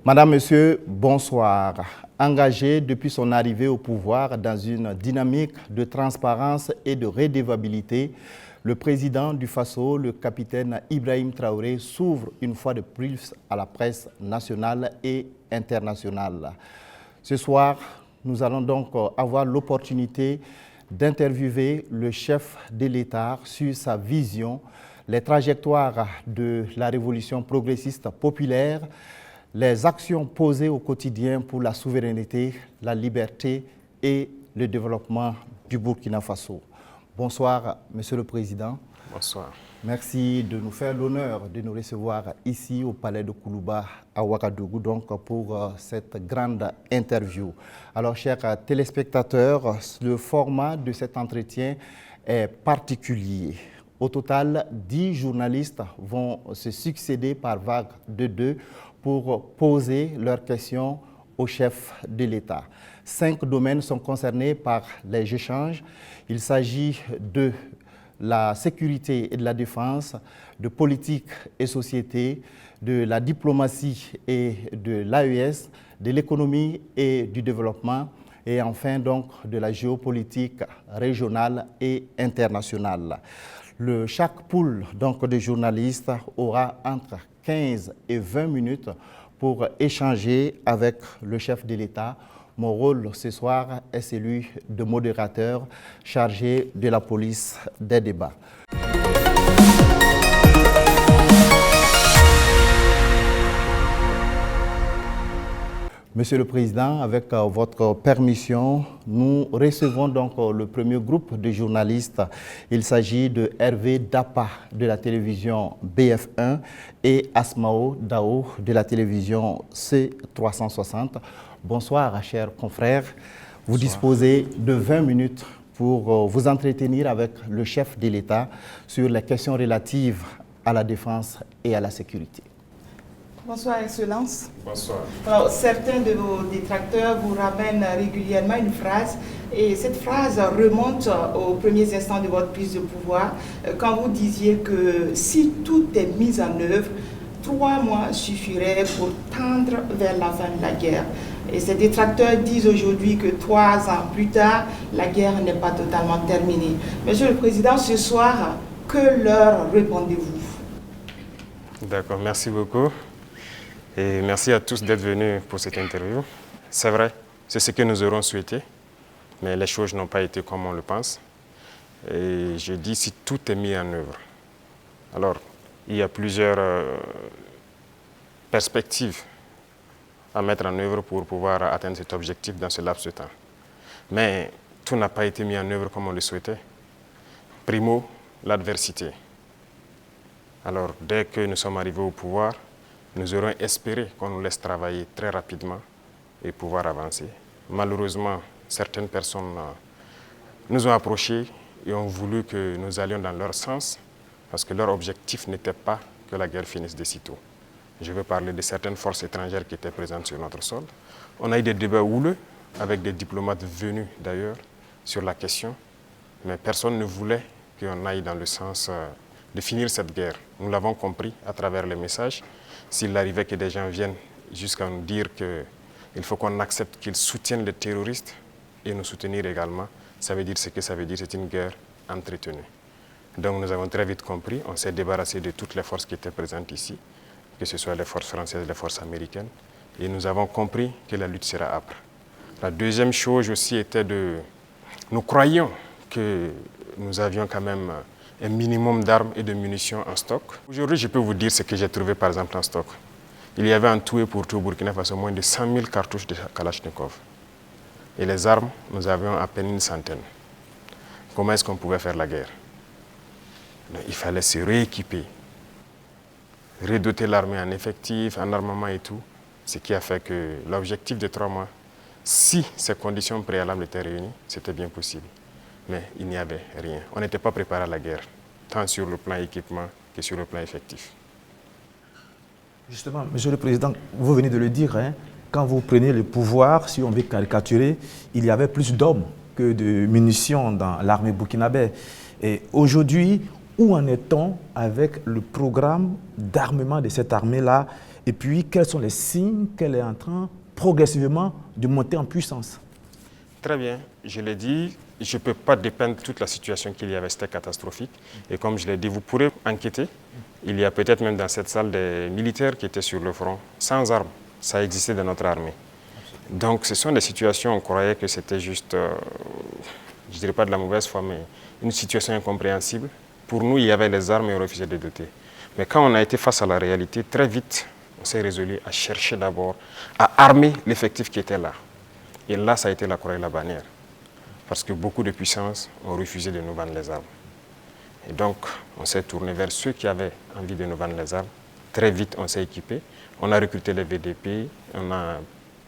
Madame, Monsieur, bonsoir. Engagé depuis son arrivée au pouvoir dans une dynamique de transparence et de redevabilité, le président du Faso, le capitaine Ibrahim Traoré, s'ouvre une fois de plus à la presse nationale et internationale. Ce soir, nous allons donc avoir l'opportunité d'interviewer le chef de l'État sur sa vision, les trajectoires de la révolution progressiste populaire, les actions posées au quotidien pour la souveraineté, la liberté et le développement du Burkina Faso. Bonsoir, Monsieur le Président. Bonsoir. Merci de nous faire l'honneur de nous recevoir ici au Palais de Koulouba à Ouagadougou donc pour cette grande interview. Alors, chers téléspectateurs, le format de cet entretien est particulier. Au total, 10 journalistes vont se succéder par vague de 2 pour poser leurs questions au chef de l'État. 5 domaines sont concernés par les échanges. Il s'agit de la sécurité et de la défense, de politique et société, de la diplomatie et de l'AES, de l'économie et du développement, et enfin donc de la géopolitique régionale et internationale. Chaque pool donc, de journalistes aura entre 15 et 20 minutes pour échanger avec le chef de l'État. Mon rôle ce soir est celui de modérateur chargé de la police des débats. Monsieur le Président, avec votre permission, nous recevons donc le premier groupe de journalistes. Il s'agit de Hervé Dapa de la télévision BF1 et Asmao Dao de la télévision C360. Bonsoir, chers confrères. Vous disposez de 20 minutes pour vous entretenir avec le chef de l'État sur les questions relatives à la défense et à la sécurité. Bonsoir, Excellence. Bonsoir. Alors, certains de vos détracteurs vous ramènent régulièrement une phrase, et cette phrase remonte aux premiers instants de votre prise de pouvoir, quand vous disiez que si tout est mis en œuvre, 3 mois suffiraient pour tendre vers la fin de la guerre. Et ces détracteurs disent aujourd'hui que 3 ans plus tard, la guerre n'est pas totalement terminée. Monsieur le Président, ce soir, que leur répondez-vous? D'accord, merci beaucoup. Et merci à tous d'être venus pour cette interview. C'est vrai, c'est ce que nous aurons souhaité, mais les choses n'ont pas été comme on le pense. Et je dis si tout est mis en œuvre. Alors, il y a plusieurs perspectives à mettre en œuvre pour pouvoir atteindre cet objectif dans ce laps de temps. Mais tout n'a pas été mis en œuvre comme on le souhaitait. Primo, l'adversité. Alors, dès que nous sommes arrivés au pouvoir, nous aurons espéré qu'on nous laisse travailler très rapidement et pouvoir avancer. Malheureusement, certaines personnes nous ont approchés et ont voulu que nous allions dans leur sens parce que leur objectif n'était pas que la guerre finisse de sitôt. Je veux parler de certaines forces étrangères qui étaient présentes sur notre sol. On a eu des débats houleux avec des diplomates venus d'ailleurs sur la question, mais personne ne voulait qu'on aille dans le sens de finir cette guerre. Nous l'avons compris à travers les messages. S'il arrivait que des gens viennent jusqu'à nous dire qu'il faut qu'on accepte qu'ils soutiennent les terroristes et nous soutenir également, ça veut dire ce que ça veut dire, c'est une guerre entretenue. Donc nous avons très vite compris, on s'est débarrassé de toutes les forces qui étaient présentes ici, que ce soit les forces françaises, les forces américaines, et nous avons compris que la lutte sera âpre. La deuxième chose aussi était nous croyions que nous avions quand même un minimum d'armes et de munitions en stock. Aujourd'hui, je peux vous dire ce que j'ai trouvé par exemple en stock. Il y avait en tout et pour tout au Burkina Faso moins de 100 000 cartouches de Kalachnikov. Et les armes, nous avions à peine une centaine. Comment est-ce qu'on pouvait faire la guerre? Il fallait se rééquiper, redoter l'armée en effectifs, en armement et tout. Ce qui a fait que l'objectif de 3 mois, si ces conditions préalables étaient réunies, c'était bien possible. Mais il n'y avait rien. On n'était pas préparé à la guerre, tant sur le plan équipement que sur le plan effectif. Justement, Monsieur le Président, vous venez de le dire, hein, quand vous prenez le pouvoir, si on veut caricaturer, il y avait plus d'hommes que de munitions dans l'armée burkinabé. Et aujourd'hui, où en est-on avec le programme d'armement de cette armée-là Et puis, quels sont les signes qu'elle est en train progressivement de monter en puissance? Très bien, je l'ai dit, je ne peux pas dépeindre toute la situation qu'il y avait, c'était catastrophique. Et comme je l'ai dit, vous pourrez enquêter. Il y a peut-être même dans cette salle des militaires qui étaient sur le front, sans armes. Ça existait dans notre armée. Donc ce sont des situations, on croyait que c'était juste, je ne dirais pas de la mauvaise foi, mais une situation incompréhensible. Pour nous, il y avait les armes et on refusait de doter. Mais quand on a été face à la réalité, très vite, on s'est résolu à chercher d'abord à armer l'effectif qui était là. Et là, ça a été la croix et la bannière. Parce que beaucoup de puissances ont refusé de nous vendre les armes. Et donc, on s'est tourné vers ceux qui avaient envie de nous vendre les armes. Très vite, on s'est équipé. On a recruté les VDP, on a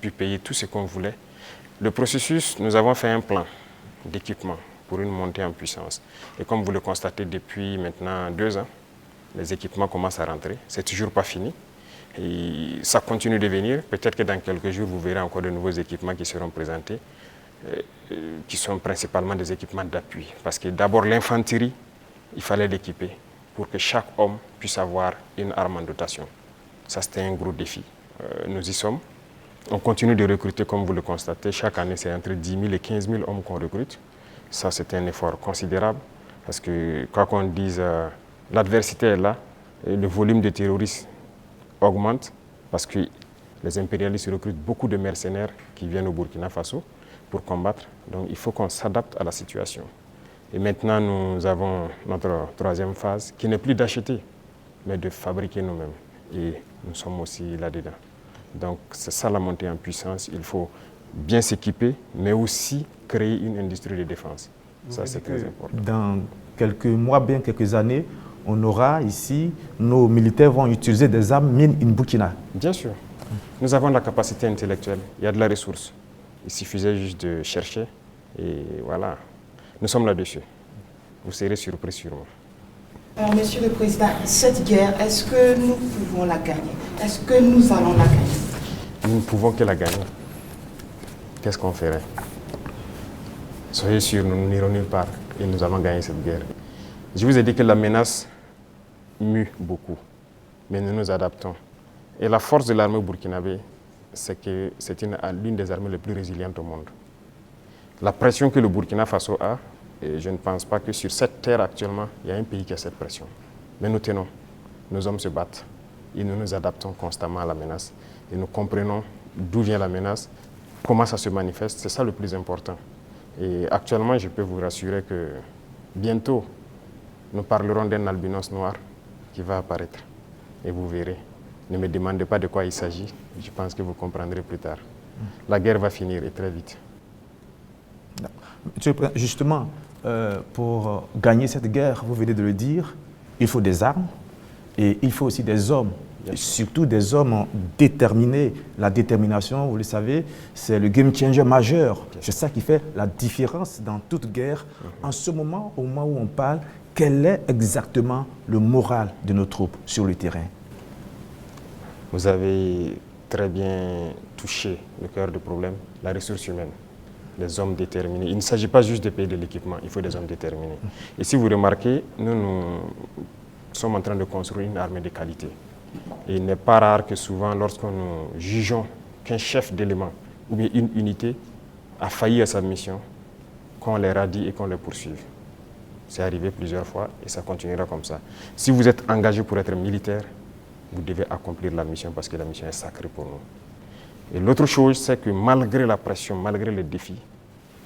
pu payer tout ce qu'on voulait. Le processus, nous avons fait un plan d'équipement pour une montée en puissance. Et comme vous le constatez depuis maintenant 2 ans, les équipements commencent à rentrer. C'est toujours pas fini. Et ça continue de venir. Peut-être que dans quelques jours, vous verrez encore de nouveaux équipements qui seront présentés, qui sont principalement des équipements d'appui. Parce que d'abord, l'infanterie, il fallait l'équiper pour que chaque homme puisse avoir une arme en dotation. Ça, c'était un gros défi. Nous y sommes. On continue de recruter, comme vous le constatez. Chaque année, c'est entre 10 000 et 15 000 hommes qu'on recrute. Ça, c'est un effort considérable. Parce que, quoi qu'on dise, l'adversité est là. Et le volume de terroristes augmente parce que les impérialistes recrutent beaucoup de mercenaires qui viennent au Burkina Faso pour combattre. Donc il faut qu'on s'adapte à la situation. Et maintenant, nous avons notre 3e phase qui n'est plus d'acheter, mais de fabriquer nous-mêmes. Et nous sommes aussi là-dedans. Donc c'est ça la montée en puissance. Il faut bien s'équiper, mais aussi créer une industrie de défense. Ça, c'est très important. Dans quelques mois, bien quelques années, on aura ici, nos militaires vont utiliser des armes made in Burkina. Bien sûr. Nous avons de la capacité intellectuelle, il y a de la ressource. Il suffisait juste de chercher et voilà. Nous sommes là-dessus. Vous serez surpris sûrement. Alors, Monsieur le Président, cette guerre, est-ce que nous pouvons la gagner? Est-ce que nous allons la gagner? Nous ne pouvons que la gagner. Qu'est-ce qu'on ferait? Soyez sûrs, nous n'irons nulle part et nous allons gagner cette guerre. Je vous ai dit que la menace mue beaucoup, mais nous nous adaptons. Et la force de l'armée burkinabé, c'est que c'est l'une des armées les plus résilientes au monde. La pression que le Burkina Faso a, et je ne pense pas que sur cette terre actuellement, il y a un pays qui a cette pression. Mais nous tenons, nos hommes se battent et nous nous adaptons constamment à la menace. Et nous comprenons d'où vient la menace, comment ça se manifeste, c'est ça le plus important. Et actuellement, je peux vous rassurer que bientôt, nous parlerons d'un albinos noir qui va apparaître. Et vous verrez. Ne me demandez pas de quoi il s'agit. Je pense que vous comprendrez plus tard. La guerre va finir et très vite. Justement, pour gagner cette guerre, vous venez de le dire, il faut des armes et il faut aussi des hommes. Et surtout des hommes déterminés. La détermination, vous le savez, c'est le game changer majeur. C'est ça qui fait la différence dans toute guerre. En ce moment, au moment où on parle, quel est exactement le moral de nos troupes sur le terrain? Vous avez très bien touché le cœur du problème, la ressource humaine, les hommes déterminés. Il ne s'agit pas juste de payer de l'équipement, il faut des hommes déterminés. Et si vous remarquez, nous sommes en train de construire une armée de qualité. Et il n'est pas rare que souvent, lorsque nous jugeons qu'un chef d'élément ou bien une unité a failli à sa mission, qu'on les radie et qu'on les poursuive. C'est arrivé plusieurs fois et ça continuera comme ça. Si vous êtes engagé pour être militaire, vous devez accomplir la mission parce que la mission est sacrée pour nous. Et l'autre chose, c'est que malgré la pression, malgré les défis,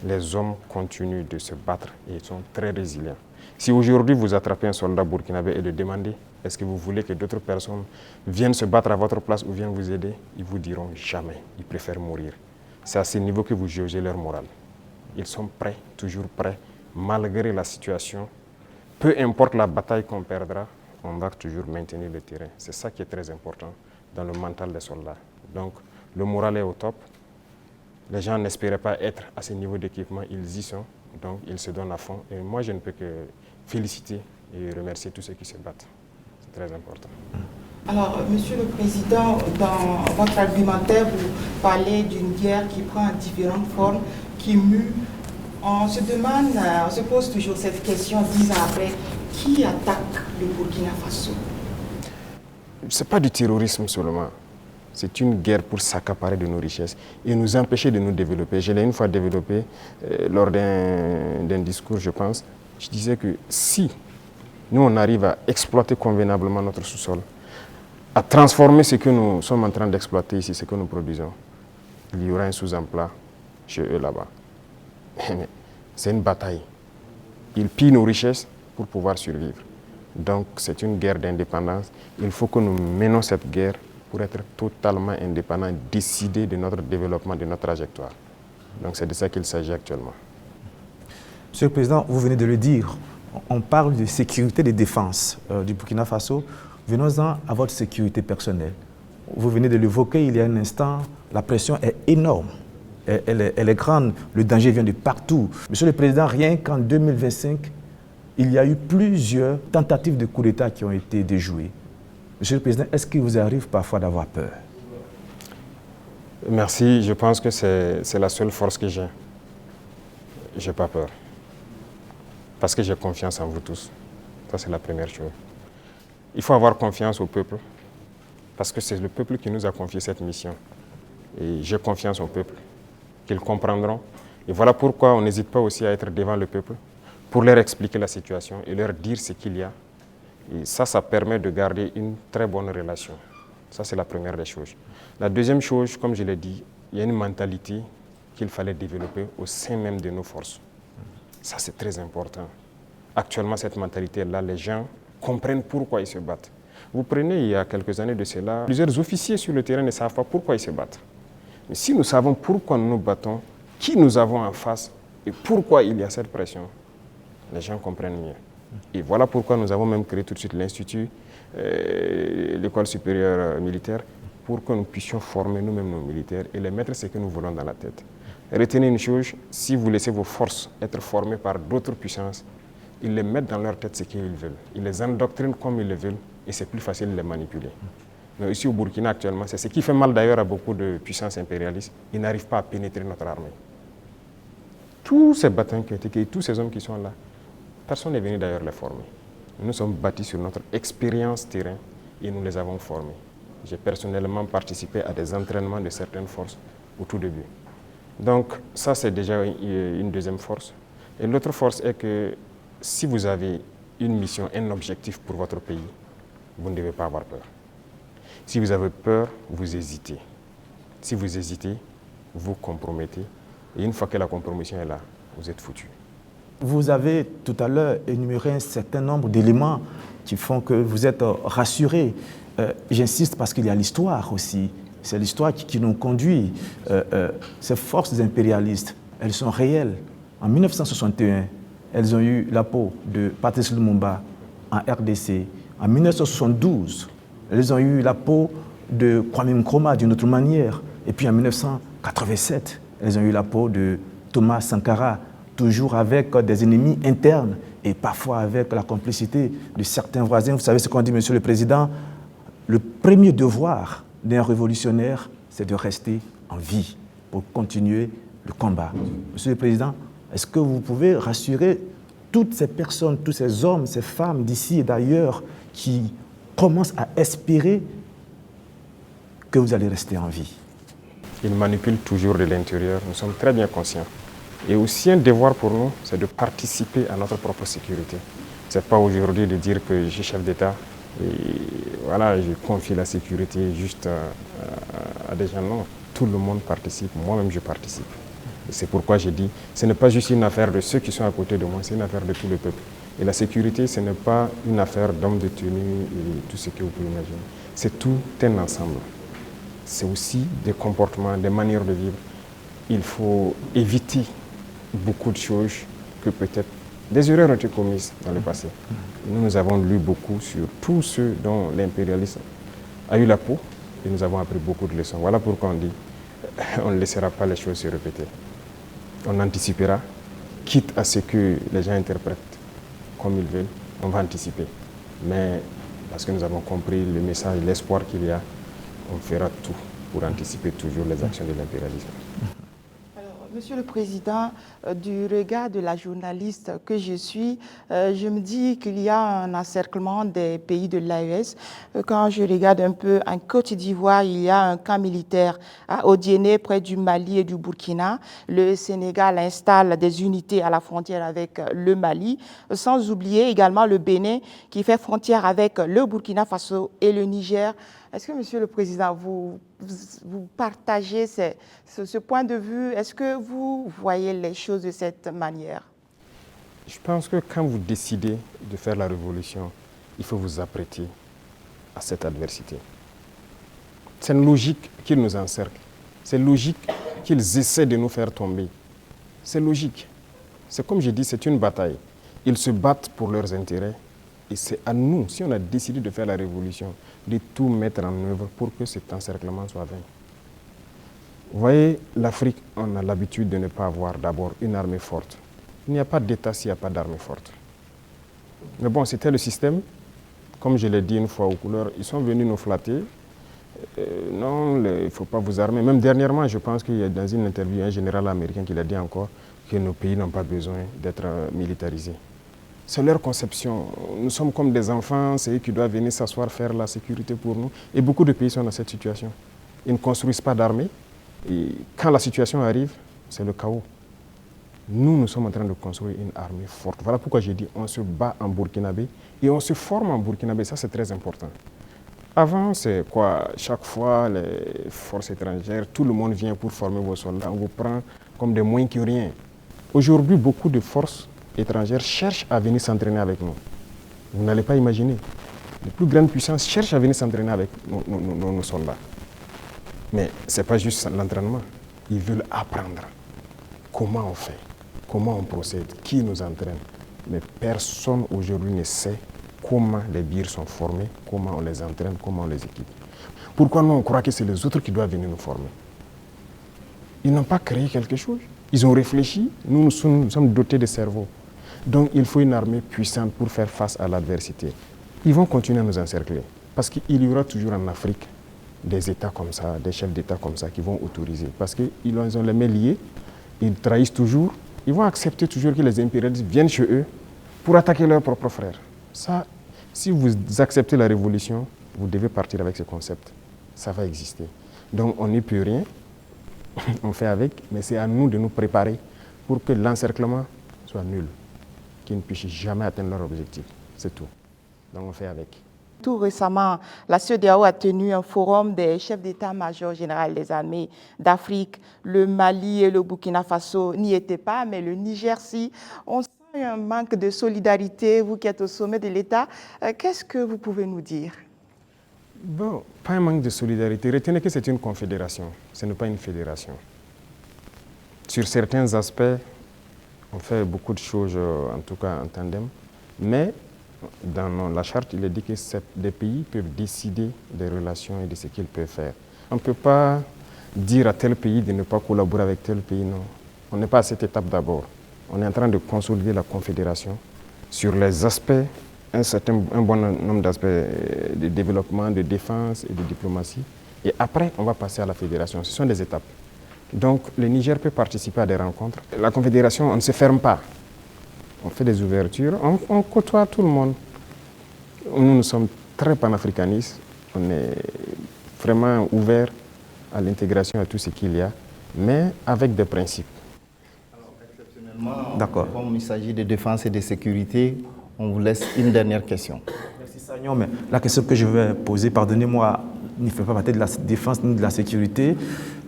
les hommes continuent de se battre et ils sont très résilients. Si aujourd'hui vous attrapez un soldat burkinabé et le demandez, est-ce que vous voulez que d'autres personnes viennent se battre à votre place ou viennent vous aider, ils vous diront jamais, ils préfèrent mourir. C'est à ce niveau que vous jugez leur morale. Ils sont prêts, toujours prêts, malgré la situation. Peu importe la bataille qu'on perdra, on va toujours maintenir le terrain. C'est ça qui est très important dans le mental des soldats. Donc, le moral est au top. Les gens n'espéraient pas être à ce niveau d'équipement, ils y sont. Donc, ils se donnent à fond. Et moi, je ne peux que féliciter et remercier tous ceux qui se battent. C'est très important. Alors, Monsieur le Président, dans votre argumentaire, vous parlez d'une guerre qui prend différentes formes, qui mue. On se demande, on se pose toujours cette question 10 ans après, qui attaque le Burkina Faso? Ce n'est pas du terrorisme seulement. C'est une guerre pour s'accaparer de nos richesses et nous empêcher de nous développer. Je l'ai une fois développé lors d'un discours, je pense. Je disais que si nous, on arrive à exploiter convenablement notre sous-sol, à transformer ce que nous sommes en train d'exploiter ici, ce que nous produisons, il y aura un sous-emploi chez eux là-bas. Mais c'est une bataille. Ils pillent nos richesses pour pouvoir survivre. Donc c'est une guerre d'indépendance. Il faut que nous menons cette guerre pour être totalement indépendants, décider de notre développement, de notre trajectoire. Donc c'est de ça qu'il s'agit actuellement. Monsieur le Président, vous venez de le dire, on parle de sécurité et de défense du Burkina Faso. Venons-en à votre sécurité personnelle. Vous venez de l'évoquer il y a un instant, la pression est énorme, elle est grande, le danger vient de partout. Monsieur le Président, rien qu'en 2025, il y a eu plusieurs tentatives de coup d'État qui ont été déjouées. Monsieur le Président, est-ce qu'il vous arrive parfois d'avoir peur? Merci, je pense que c'est la seule force que j'ai. Je n'ai pas peur. Parce que j'ai confiance en vous tous. Ça, c'est la première chose. Il faut avoir confiance au peuple, parce que c'est le peuple qui nous a confié cette mission. Et j'ai confiance au peuple, qu'ils comprendront. Et voilà pourquoi on n'hésite pas aussi à être devant le peuple, pour leur expliquer la situation et leur dire ce qu'il y a. Et ça permet de garder une très bonne relation. Ça, c'est la première des choses. La deuxième chose, comme je l'ai dit, il y a une mentalité qu'il fallait développer au sein même de nos forces. Ça, c'est très important. Actuellement, cette mentalité-là, les gens comprennent pourquoi ils se battent. Vous prenez, il y a quelques années de cela, plusieurs officiers sur le terrain ne savent pas pourquoi ils se battent. Mais si nous savons pourquoi nous nous battons, qui nous avons en face et pourquoi il y a cette pression, les gens comprennent mieux. Et voilà pourquoi nous avons même créé tout de suite l'Institut, l'école supérieure militaire, pour que nous puissions former nous-mêmes nos militaires et les mettre ce que nous voulons dans la tête. Retenez une chose, si vous laissez vos forces être formées par d'autres puissances, ils les mettent dans leur tête ce qu'ils veulent. Ils les endoctrinent comme ils le veulent et c'est plus facile de les manipuler. Mais ici au Burkina actuellement, c'est ce qui fait mal d'ailleurs à beaucoup de puissances impérialistes. Ils n'arrivent pas à pénétrer notre armée. Tous ces bataillons qui ont été créés, tous ces hommes qui sont là, personne n'est venu d'ailleurs les former. Nous sommes bâtis sur notre expérience terrain et nous les avons formés. J'ai personnellement participé à des entraînements de certaines forces au tout début. Donc ça, c'est déjà une deuxième force. Et l'autre force est que si vous avez une mission, un objectif pour votre pays, vous ne devez pas avoir peur. Si vous avez peur, vous hésitez. Si vous hésitez, vous compromettez. Et une fois que la compromission est là, vous êtes foutu. Vous avez tout à l'heure énuméré un certain nombre d'éléments qui font que vous êtes rassuré. J'insiste parce qu'il y a l'histoire aussi. C'est l'histoire qui nous conduit. Ces forces impérialistes, elles sont réelles. En 1961, elles ont eu la peau de Patrice Lumumba en RDC. En 1972, elles ont eu la peau de Kwame Nkrumah d'une autre manière. Et puis en 1987, elles ont eu la peau de Thomas Sankara, toujours avec des ennemis internes et parfois avec la complicité de certains voisins. Vous savez ce qu'on dit, Monsieur le Président, le premier devoir d'un révolutionnaire, c'est de rester en vie pour continuer le combat. Monsieur le Président, est-ce que vous pouvez rassurer toutes ces personnes, tous ces hommes, ces femmes d'ici et d'ailleurs qui commencent à espérer que vous allez rester en vie? Ils manipulent toujours de l'intérieur, nous sommes très bien conscients. Et aussi un devoir pour nous, c'est de participer à notre propre sécurité. Ce n'est pas aujourd'hui de dire que je suis chef d'État et voilà, je confie la sécurité juste à des gens. Non, tout le monde participe, moi-même je participe. Et c'est pourquoi j'ai dit, ce n'est pas juste une affaire de ceux qui sont à côté de moi, c'est une affaire de tout le peuple. Et la sécurité, ce n'est pas une affaire d'hommes de tenue et tout ce que vous pouvez imaginer. C'est tout un ensemble. C'est aussi des comportements, des manières de vivre. Il faut éviter beaucoup de choses que peut-être des erreurs ont été commises dans le passé. Nous avons lu beaucoup sur tous ceux dont l'impérialisme a eu la peau et nous avons appris beaucoup de leçons. Voilà pourquoi on dit on ne laissera pas les choses se répéter. On anticipera, quitte à ce que les gens interprètent comme ils veulent, on va anticiper. Mais parce que nous avons compris le message, l'espoir qu'il y a, on fera tout pour anticiper toujours les actions de l'impérialisme. Monsieur le Président, du regard de la journaliste que je suis, je me dis qu'il y a un encerclement des pays de l'AES. Quand je regarde un peu en Côte d'Ivoire, il y a un camp militaire à Odiéné, près du Mali et du Burkina. Le Sénégal installe des unités à la frontière avec le Mali, sans oublier également le Bénin qui fait frontière avec le Burkina Faso et le Niger. Est-ce que, Monsieur le Président, vous partagez ce point de vue? Est-ce que vous voyez les choses de cette manière? Je pense que quand vous décidez de faire la révolution, il faut vous apprêter à cette adversité. C'est une logique qu'ils nous encerclent. C'est logique qu'ils essaient de nous faire tomber. C'est logique. C'est comme je dis, c'est une bataille. Ils se battent pour leurs intérêts. Et c'est à nous, si on a décidé de faire la révolution, de tout mettre en œuvre pour que cet encerclement soit vaincu. Vous voyez, l'Afrique, on a l'habitude de ne pas avoir d'abord une armée forte. Il n'y a pas d'État s'il n'y a pas d'armée forte. Mais bon, c'était le système. Comme je l'ai dit une fois aux couleurs, ils sont venus nous flatter. Non, il ne faut pas vous armer. Même dernièrement, je pense qu'il y a dans une interview un général américain qui l'a dit encore que nos pays n'ont pas besoin d'être militarisés. C'est leur conception. Nous sommes comme des enfants, c'est eux qui doivent venir s'asseoir, faire la sécurité pour nous. Et beaucoup de pays sont dans cette situation. Ils ne construisent pas d'armée. Et quand la situation arrive, c'est le chaos. Nous sommes en train de construire une armée forte. Voilà pourquoi j'ai dit on se bat en burkinabé et on se forme en burkinabé. Ça, c'est très important. Avant, c'est quoi? Chaque fois, les forces étrangères, tout le monde vient pour former vos soldats. On vous prend comme des moins que rien. Aujourd'hui, beaucoup de forces étrangères cherchent à venir s'entraîner avec nous. Vous n'allez pas imaginer. Les plus grandes puissances cherchent à venir s'entraîner avec nos soldats. Mais ce n'est pas juste l'entraînement. Ils veulent apprendre comment on fait, comment on procède, qui nous entraîne. Mais personne aujourd'hui ne sait comment les birs sont formés, comment on les entraîne, comment on les équipe. Pourquoi nous on croit que c'est les autres qui doivent venir nous former? Ils n'ont pas créé quelque chose. Ils ont réfléchi, nous sommes dotés de cerveau. Donc il faut une armée puissante pour faire face à l'adversité. Ils vont continuer à nous encercler. Parce qu'il y aura toujours en Afrique des États comme ça, des chefs d'État comme ça qui vont autoriser. Parce qu'ils ont les mains liées, ils trahissent toujours, ils vont accepter toujours que les impérialistes viennent chez eux pour attaquer leurs propres frères. Ça, si vous acceptez la révolution, vous devez partir avec ce concept. Ça va exister. Donc on n'y peut rien, on fait avec, mais c'est à nous de nous préparer pour que l'encerclement soit nul, qu'ils ne puissent jamais atteindre leur objectif. C'est tout. Donc on fait avec. Tout récemment, la CEDEAO a tenu un forum des chefs d'état-major général des armées d'Afrique. Le Mali et le Burkina Faso n'y étaient pas, mais le Niger, si. On sent un manque de solidarité, vous qui êtes au sommet de l'État. Qu'est-ce que vous pouvez nous dire? Bon, pas un manque de solidarité. Retenez que c'est une confédération, ce n'est pas une fédération. Sur certains aspects, on fait beaucoup de choses, en tout cas en tandem, mais dans la charte, il est dit que des pays peuvent décider des relations et de ce qu'ils peuvent faire. On ne peut pas dire à tel pays de ne pas collaborer avec tel pays, non. On n'est pas à cette étape d'abord. On est en train de consolider la confédération sur les aspects, un bon nombre d'aspects de développement, de défense et de diplomatie. Et après, on va passer à la fédération. Ce sont des étapes. Donc, le Niger peut participer à des rencontres. La confédération, on ne se ferme pas. On fait des ouvertures, on côtoie tout le monde. Nous sommes très panafricanistes, on est vraiment ouverts à l'intégration, à tout ce qu'il y a, mais avec des principes. Alors, exceptionnellement, comme il s'agit de défense et de sécurité, on vous laisse une dernière question. Merci Sagnon, mais la question que je vais poser, pardonnez-moi, ne fait pas partie de la défense ni de la sécurité,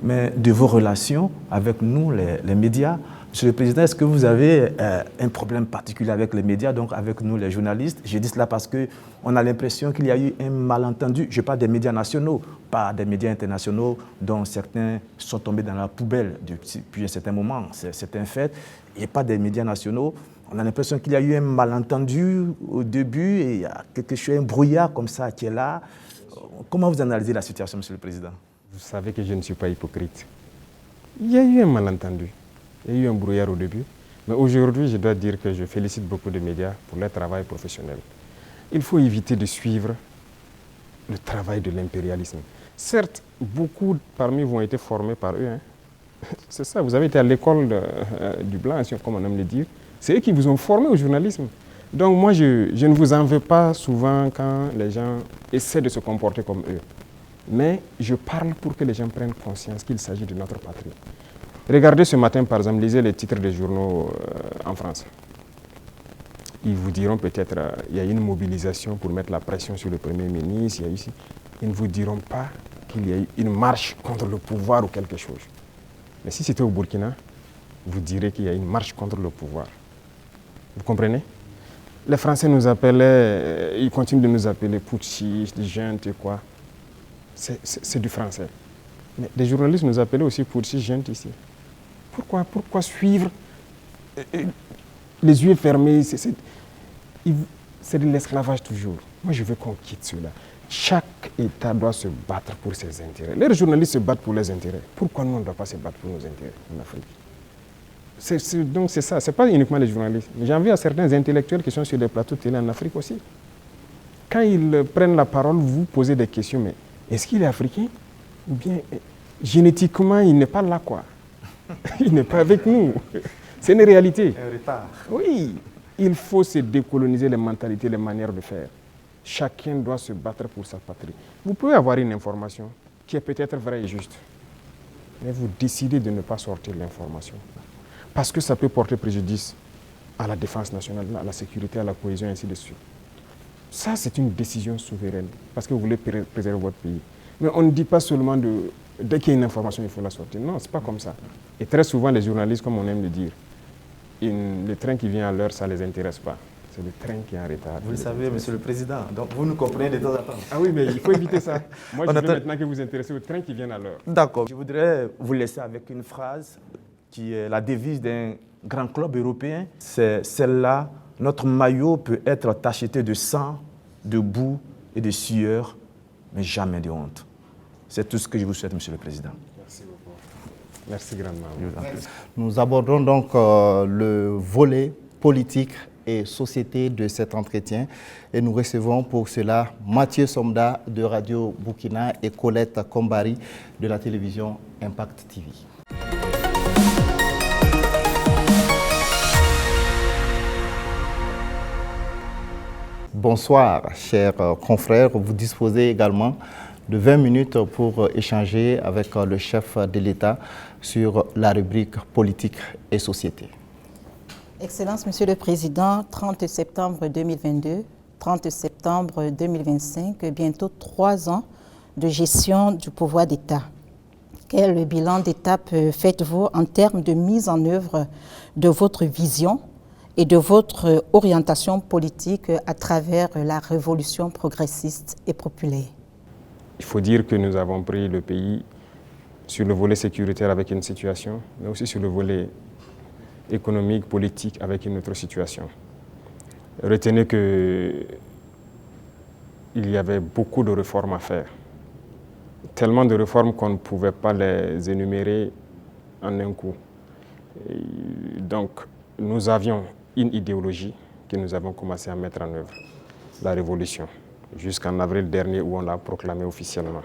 mais de vos relations avec nous, les médias. Monsieur le Président, est-ce que vous avez un problème particulier avec les médias, donc avec nous les journalistes? Je dis cela parce qu'on a l'impression qu'il y a eu un malentendu. Je parle des médias nationaux, pas des médias internationaux dont certains sont tombés dans la poubelle depuis un certain moment. C'est un fait. Et pas des médias nationaux. On a l'impression qu'il y a eu un malentendu au début et il y a quelque chose, un brouillard comme ça qui est là. Comment vous analysez la situation, Monsieur le Président? Vous savez que je ne suis pas hypocrite. Il y a eu un malentendu. Il y a eu un brouillard au début, mais aujourd'hui, je dois dire que je félicite beaucoup de médias pour leur travail professionnel. Il faut éviter de suivre le travail de l'impérialisme. Certes, beaucoup parmi vous ont été formés par eux, hein, C'est ça, vous avez été à l'école du blanc, comme on aime le dire. C'est eux qui vous ont formé au journalisme. Donc moi, je ne vous en veux pas souvent quand les gens essaient de se comporter comme eux. Mais je parle pour que les gens prennent conscience qu'il s'agit de notre patrie. Regardez ce matin, par exemple, lisez les titres des journaux en France. Ils vous diront peut-être qu'il y a une mobilisation pour mettre la pression sur le Premier ministre. Ils ne vous diront pas qu'il y a eu une marche contre le pouvoir ou quelque chose. Mais si c'était au Burkina, vous direz qu'il y a une marche contre le pouvoir. Vous comprenez? Les Français nous appelaient, ils continuent de nous appeler putschistes, juntes et quoi. C'est du français. Mais des journalistes nous appelaient aussi putschistes, juntes ici. Pourquoi suivre les yeux fermés? C'est de l'esclavage toujours. Moi, je veux qu'on quitte cela. Chaque État doit se battre pour ses intérêts. Les journalistes se battent pour leurs intérêts. Pourquoi nous, on ne doit pas se battre pour nos intérêts en Afrique? Donc c'est ça, ce n'est pas uniquement les journalistes. J'en viens à certains intellectuels qui sont sur les plateaux de télé en Afrique aussi. Quand ils prennent la parole, vous posez des questions, mais est-ce qu'il est africain? Ou bien génétiquement, il n'est pas là, quoi. Il n'est pas avec nous. C'est une réalité. Un retard. Oui, il faut se décoloniser les mentalités, les manières de faire. Chacun doit se battre pour sa patrie. Vous pouvez avoir une information qui est peut-être vraie et juste, mais vous décidez de ne pas sortir l'information. Parce que ça peut porter préjudice à la défense nationale, à la sécurité, à la cohésion, et ainsi de suite. Ça, c'est une décision souveraine, parce que vous voulez préserver votre pays. Mais on ne dit pas seulement dès qu'il y a une information, il faut la sortir. Non, ce n'est pas comme ça. Et très souvent, les journalistes, comme on aime le dire, le train qui vient à l'heure, ça ne les intéresse pas. C'est le train qui est en retard. Vous le savez, Monsieur le Président, donc vous nous comprenez de temps en temps. Ah oui, mais il faut éviter ça. Moi, je veux maintenant que vous intéressez au train qui vient à l'heure. D'accord. Je voudrais vous laisser avec une phrase qui est la devise d'un grand club européen. C'est celle-là: notre maillot peut être tacheté de sang, de boue et de sueur, mais jamais de honte. C'est tout ce que je vous souhaite, Monsieur le Président. Merci beaucoup. Merci grandement. Nous abordons donc le volet politique et société de cet entretien et nous recevons pour cela Mathieu Somda de Radio Burkina et Colette Kombari de la télévision Impact TV. Bonsoir, chers confrères. Vous disposez également de 20 minutes pour échanger avec le chef de l'État sur la rubrique politique et société. Excellence, Monsieur le Président, 30 septembre 2022, 30 septembre 2025, bientôt 3 ans de gestion du pouvoir d'État. Quel bilan d'étape faites-vous en termes de mise en œuvre de votre vision et de votre orientation politique à travers la révolution progressiste et populaire? Il faut dire que nous avons pris le pays sur le volet sécuritaire avec une situation, mais aussi sur le volet économique, politique avec une autre situation. Retenez qu'il y avait beaucoup de réformes à faire. Tellement de réformes qu'on ne pouvait pas les énumérer en un coup. Et donc, nous avions une idéologie que nous avons commencé à mettre en œuvre, la révolution, jusqu'en avril dernier où on l'a proclamée officiellement.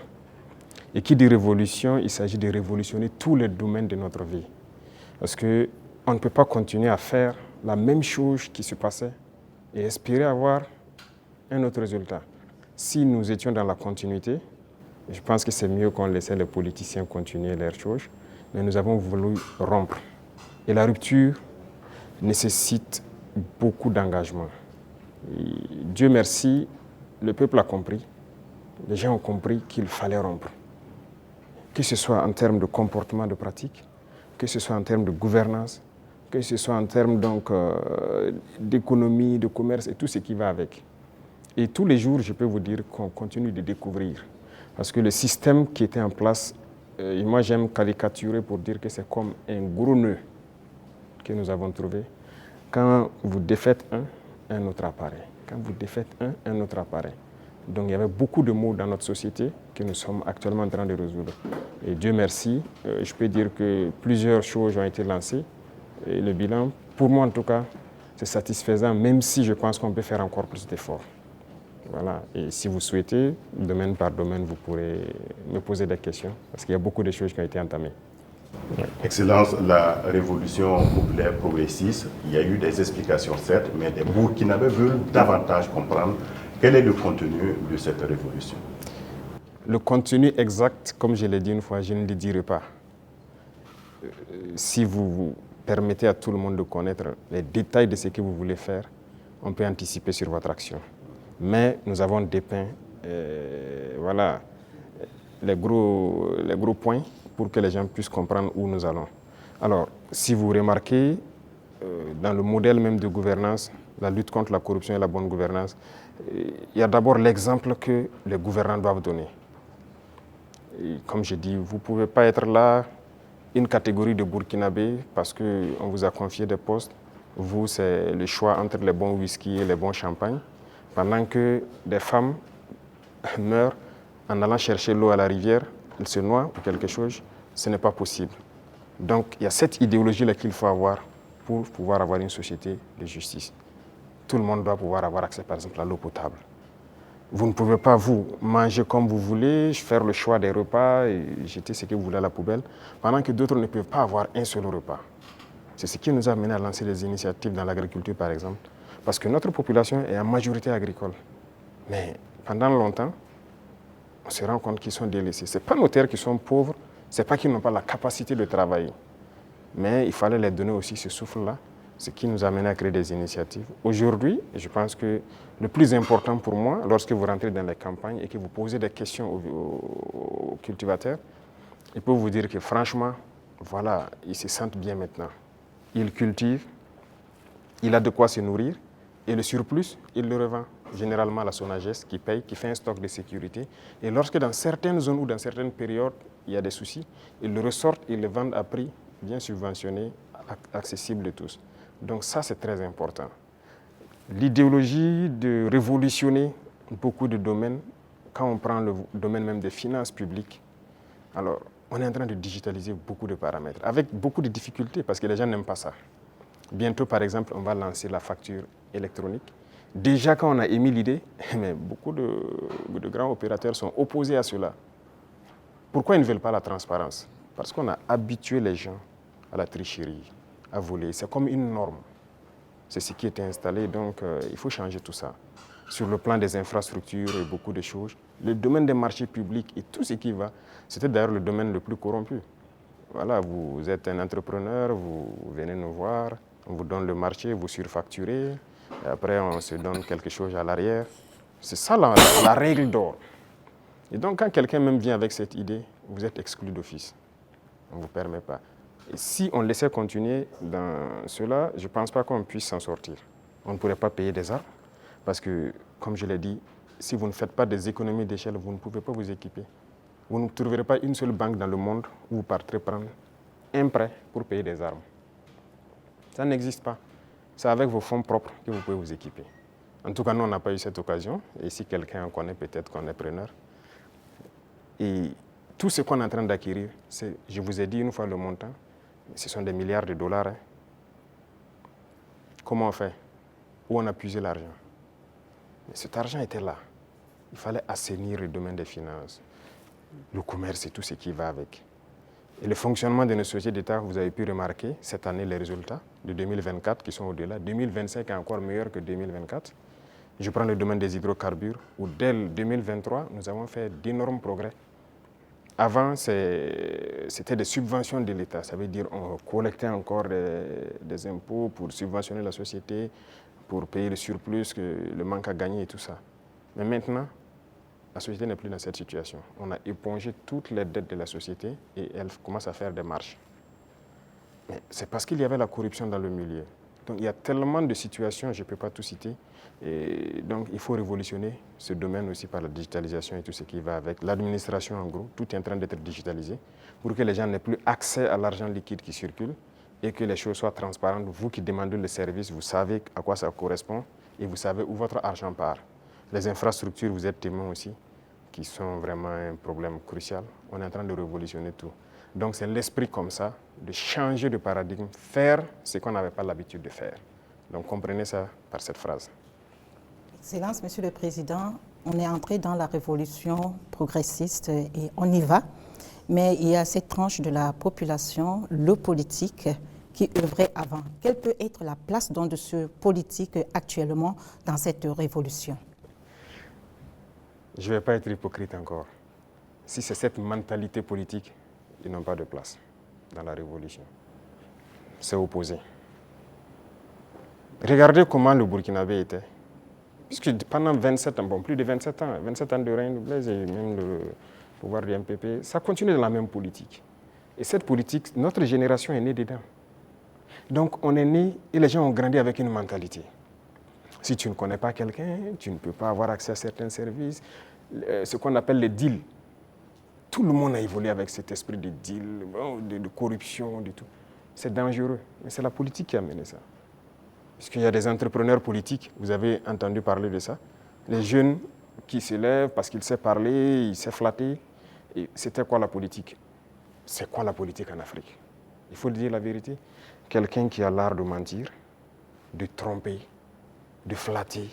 Et qui dit révolution, il s'agit de révolutionner tous les domaines de notre vie. Parce qu'on ne peut pas continuer à faire la même chose qui se passait et espérer avoir un autre résultat. Si nous étions dans la continuité, je pense que c'est mieux qu'on laissait les politiciens continuer leurs choses, mais nous avons voulu rompre. Et la rupture nécessite beaucoup d'engagement. Dieu merci, le peuple a compris, les gens ont compris qu'il fallait rompre. Que ce soit en termes de comportement, de pratique, que ce soit en termes de gouvernance, que ce soit en termes d'économie, de commerce et tout ce qui va avec. Et tous les jours, je peux vous dire qu'on continue de découvrir. Parce que le système qui était en place, moi j'aime caricaturer pour dire que c'est comme un gros nœud que nous avons trouvé. Quand vous défaites un autre apparaît. Quand vous défaites un autre apparaît. Donc il y avait beaucoup de maux dans notre société que nous sommes actuellement en train de résoudre. Et Dieu merci, je peux dire que plusieurs choses ont été lancées. Et le bilan, pour moi en tout cas, c'est satisfaisant, même si je pense qu'on peut faire encore plus d'efforts. Voilà. Et si vous souhaitez, domaine par domaine, vous pourrez me poser des questions, parce qu'il y a beaucoup de choses qui ont été entamées. Excellence, la révolution populaire progressiste, il y a eu des explications certes, mais les Burkinabés veulent davantage comprendre quel est le contenu de cette révolution. Le contenu exact, comme je l'ai dit une fois, je ne le dirai pas. Si vous permettez à tout le monde de connaître les détails de ce que vous voulez faire, on peut anticiper sur votre action. Mais nous avons dépeint voilà, les gros points pour que les gens puissent comprendre où nous allons. Alors, si vous remarquez, dans le modèle même de gouvernance, la lutte contre la corruption et la bonne gouvernance, il y a d'abord l'exemple que les gouvernants doivent donner. Et comme je dis, vous ne pouvez pas être là, une catégorie de Burkinabés, parce qu'on vous a confié des postes. Vous, c'est le choix entre les bons whisky et les bons champagnes, pendant que des femmes meurent en allant chercher l'eau à la rivière, elles se noient ou quelque chose, ce n'est pas possible. Donc il y a cette idéologie-là qu'il faut avoir pour pouvoir avoir une société de justice. Tout le monde doit pouvoir avoir accès, par exemple, à l'eau potable. Vous ne pouvez pas, vous, manger comme vous voulez, faire le choix des repas et jeter ce que vous voulez à la poubelle, pendant que d'autres ne peuvent pas avoir un seul repas. C'est ce qui nous a amené à lancer des initiatives dans l'agriculture, par exemple, parce que notre population est en majorité agricole. Mais pendant longtemps, on se rend compte qu'ils sont délaissés. Ce n'est pas nos terres qui sont pauvres, ce n'est pas qu'ils n'ont pas la capacité de travailler. Mais il fallait les donner aussi ce souffle-là, ce qui nous a amené à créer des initiatives. Aujourd'hui, je pense que le plus important pour moi, lorsque vous rentrez dans les campagnes et que vous posez des questions aux cultivateurs, ils peuvent vous dire que franchement, voilà, ils se sentent bien maintenant. Ils cultivent, il a de quoi se nourrir, et le surplus, il le revend généralement à la Sonagest qui paye, qui fait un stock de sécurité. Et lorsque dans certaines zones ou dans certaines périodes, il y a des soucis, ils le ressortent, ils le vendent à prix bien subventionné, accessible de tous. Donc ça, c'est très important. L'idéologie de révolutionner beaucoup de domaines, quand on prend le domaine même des finances publiques, alors on est en train de digitaliser beaucoup de paramètres, avec beaucoup de difficultés, parce que les gens n'aiment pas ça. Bientôt, par exemple, on va lancer la facture électronique. Déjà, quand on a émis l'idée, mais beaucoup de grands opérateurs sont opposés à cela. Pourquoi ils ne veulent pas la transparence? Parce qu'on a habitué les gens à la tricherie, à voler. C'est comme une norme. C'est ce qui était installé, donc il faut changer tout ça. Sur le plan des infrastructures et beaucoup de choses, le domaine des marchés publics et tout ce qui va, c'était d'ailleurs le domaine le plus corrompu. Voilà, vous êtes un entrepreneur, vous venez nous voir, on vous donne le marché, vous surfacturez, et après on se donne quelque chose à l'arrière. C'est ça la règle d'or. Et donc quand quelqu'un même vient avec cette idée, vous êtes exclu d'office. On ne vous permet pas. Et si on laissait continuer dans cela, je ne pense pas qu'on puisse s'en sortir. On ne pourrait pas payer des armes, parce que, comme je l'ai dit, si vous ne faites pas des économies d'échelle, vous ne pouvez pas vous équiper. Vous ne trouverez pas une seule banque dans le monde où vous partirez prendre un prêt pour payer des armes. Ça n'existe pas. C'est avec vos fonds propres que vous pouvez vous équiper. En tout cas, nous, on n'a pas eu cette occasion. Et si quelqu'un en connaît, peut-être qu'on est preneur. Et tout ce qu'on est en train d'acquérir, je vous ai dit une fois le montant, ce sont des milliards de dollars. Hein. Comment on fait? Où on a puisé l'argent? Mais cet argent était là. Il fallait assainir le domaine des finances, le commerce et tout ce qui va avec. Et le fonctionnement de nos sociétés d'État, vous avez pu remarquer cette année les résultats de 2024 qui sont au-delà. 2025 est encore meilleur que 2024. Je prends le domaine des hydrocarbures où dès 2023, nous avons fait d'énormes progrès. Avant, c'était des subventions de l'État. Ça veut dire qu'on collectait encore des impôts pour subventionner la société, pour payer le surplus, le manque à gagner et tout ça. Mais maintenant, la société n'est plus dans cette situation. On a épongé toutes les dettes de la société et elle commence à faire des marches. Mais c'est parce qu'il y avait la corruption dans le milieu. Donc il y a tellement de situations, je ne peux pas tout citer. Et donc il faut révolutionner ce domaine aussi par la digitalisation et tout ce qui va avec. L'administration en gros, tout est en train d'être digitalisé pour que les gens n'aient plus accès à l'argent liquide qui circule et que les choses soient transparentes. Vous qui demandez le service, vous savez à quoi ça correspond et vous savez où votre argent part. Les infrastructures, vous êtes témoins aussi, qui sont vraiment un problème crucial. On est en train de révolutionner tout. Donc c'est l'esprit comme ça, de changer de paradigme, faire ce qu'on n'avait pas l'habitude de faire. Donc comprenez ça par cette phrase. Excellence, Monsieur le Président, on est entré dans la révolution progressiste et on y va. mais il y a cette tranche de la population, le politique, qui œuvrait avant. Quelle peut être la place donc de ce politique actuellement dans cette révolution? Je ne vais pas être hypocrite encore. Si c'est cette mentalité politique, ils n'ont pas de place dans la révolution. C'est opposé. Regardez comment le Burkinabé était. Puisque pendant 27 ans, bon, plus de 27 ans de règne de Blaise et même le pouvoir du MPP, ça continue dans la même politique. Et cette politique, notre génération est née dedans. Donc on est né et les gens ont grandi avec une mentalité. Si tu ne connais pas quelqu'un, tu ne peux pas avoir accès à certains services. Ce qu'on appelle les deals. Tout le monde a évolué avec cet esprit de deal, de corruption, de tout. C'est dangereux, mais c'est la politique qui a mené ça. Parce qu'il y a des entrepreneurs politiques, vous avez entendu parler de ça. Les jeunes qui se lèvent parce qu'ils savent parler, ils savent flatter. Et c'était quoi la politique? C'est quoi la politique en Afrique? Il faut dire la vérité. Quelqu'un qui a l'art de mentir, de tromper, de flatter.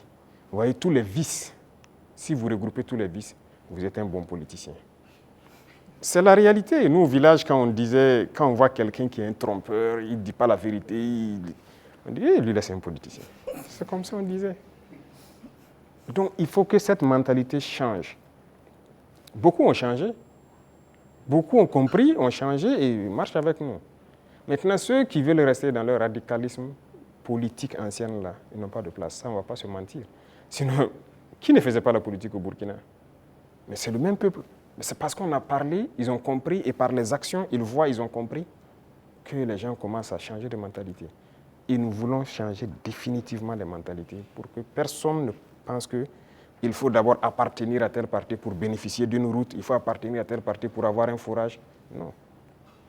Vous voyez tous les vices. Si vous regroupez tous les vices, vous êtes un bon politicien. C'est la réalité. Nous, au village, quand on voit quelqu'un qui est un trompeur, il ne dit pas la vérité, on dit, lui, là, c'est un politicien. C'est comme ça qu'on disait. Donc, il faut que cette mentalité change. Beaucoup ont changé. Beaucoup ont compris, ont changé et marchent avec nous. Maintenant, ceux qui veulent rester dans leur radicalisme politique ancienne, là, ils n'ont pas de place. Ça, on ne va pas se mentir. Sinon, qui ne faisait pas la politique au Burkina? Mais c'est le même peuple. Mais c'est parce qu'on a parlé, ils ont compris, et par les actions, ils voient, ils ont compris, que les gens commencent à changer de mentalité. Et nous voulons changer définitivement les mentalités pour que personne ne pense qu'il faut d'abord appartenir à tel parti pour bénéficier d'une route, il faut appartenir à tel parti pour avoir un fourrage. Non.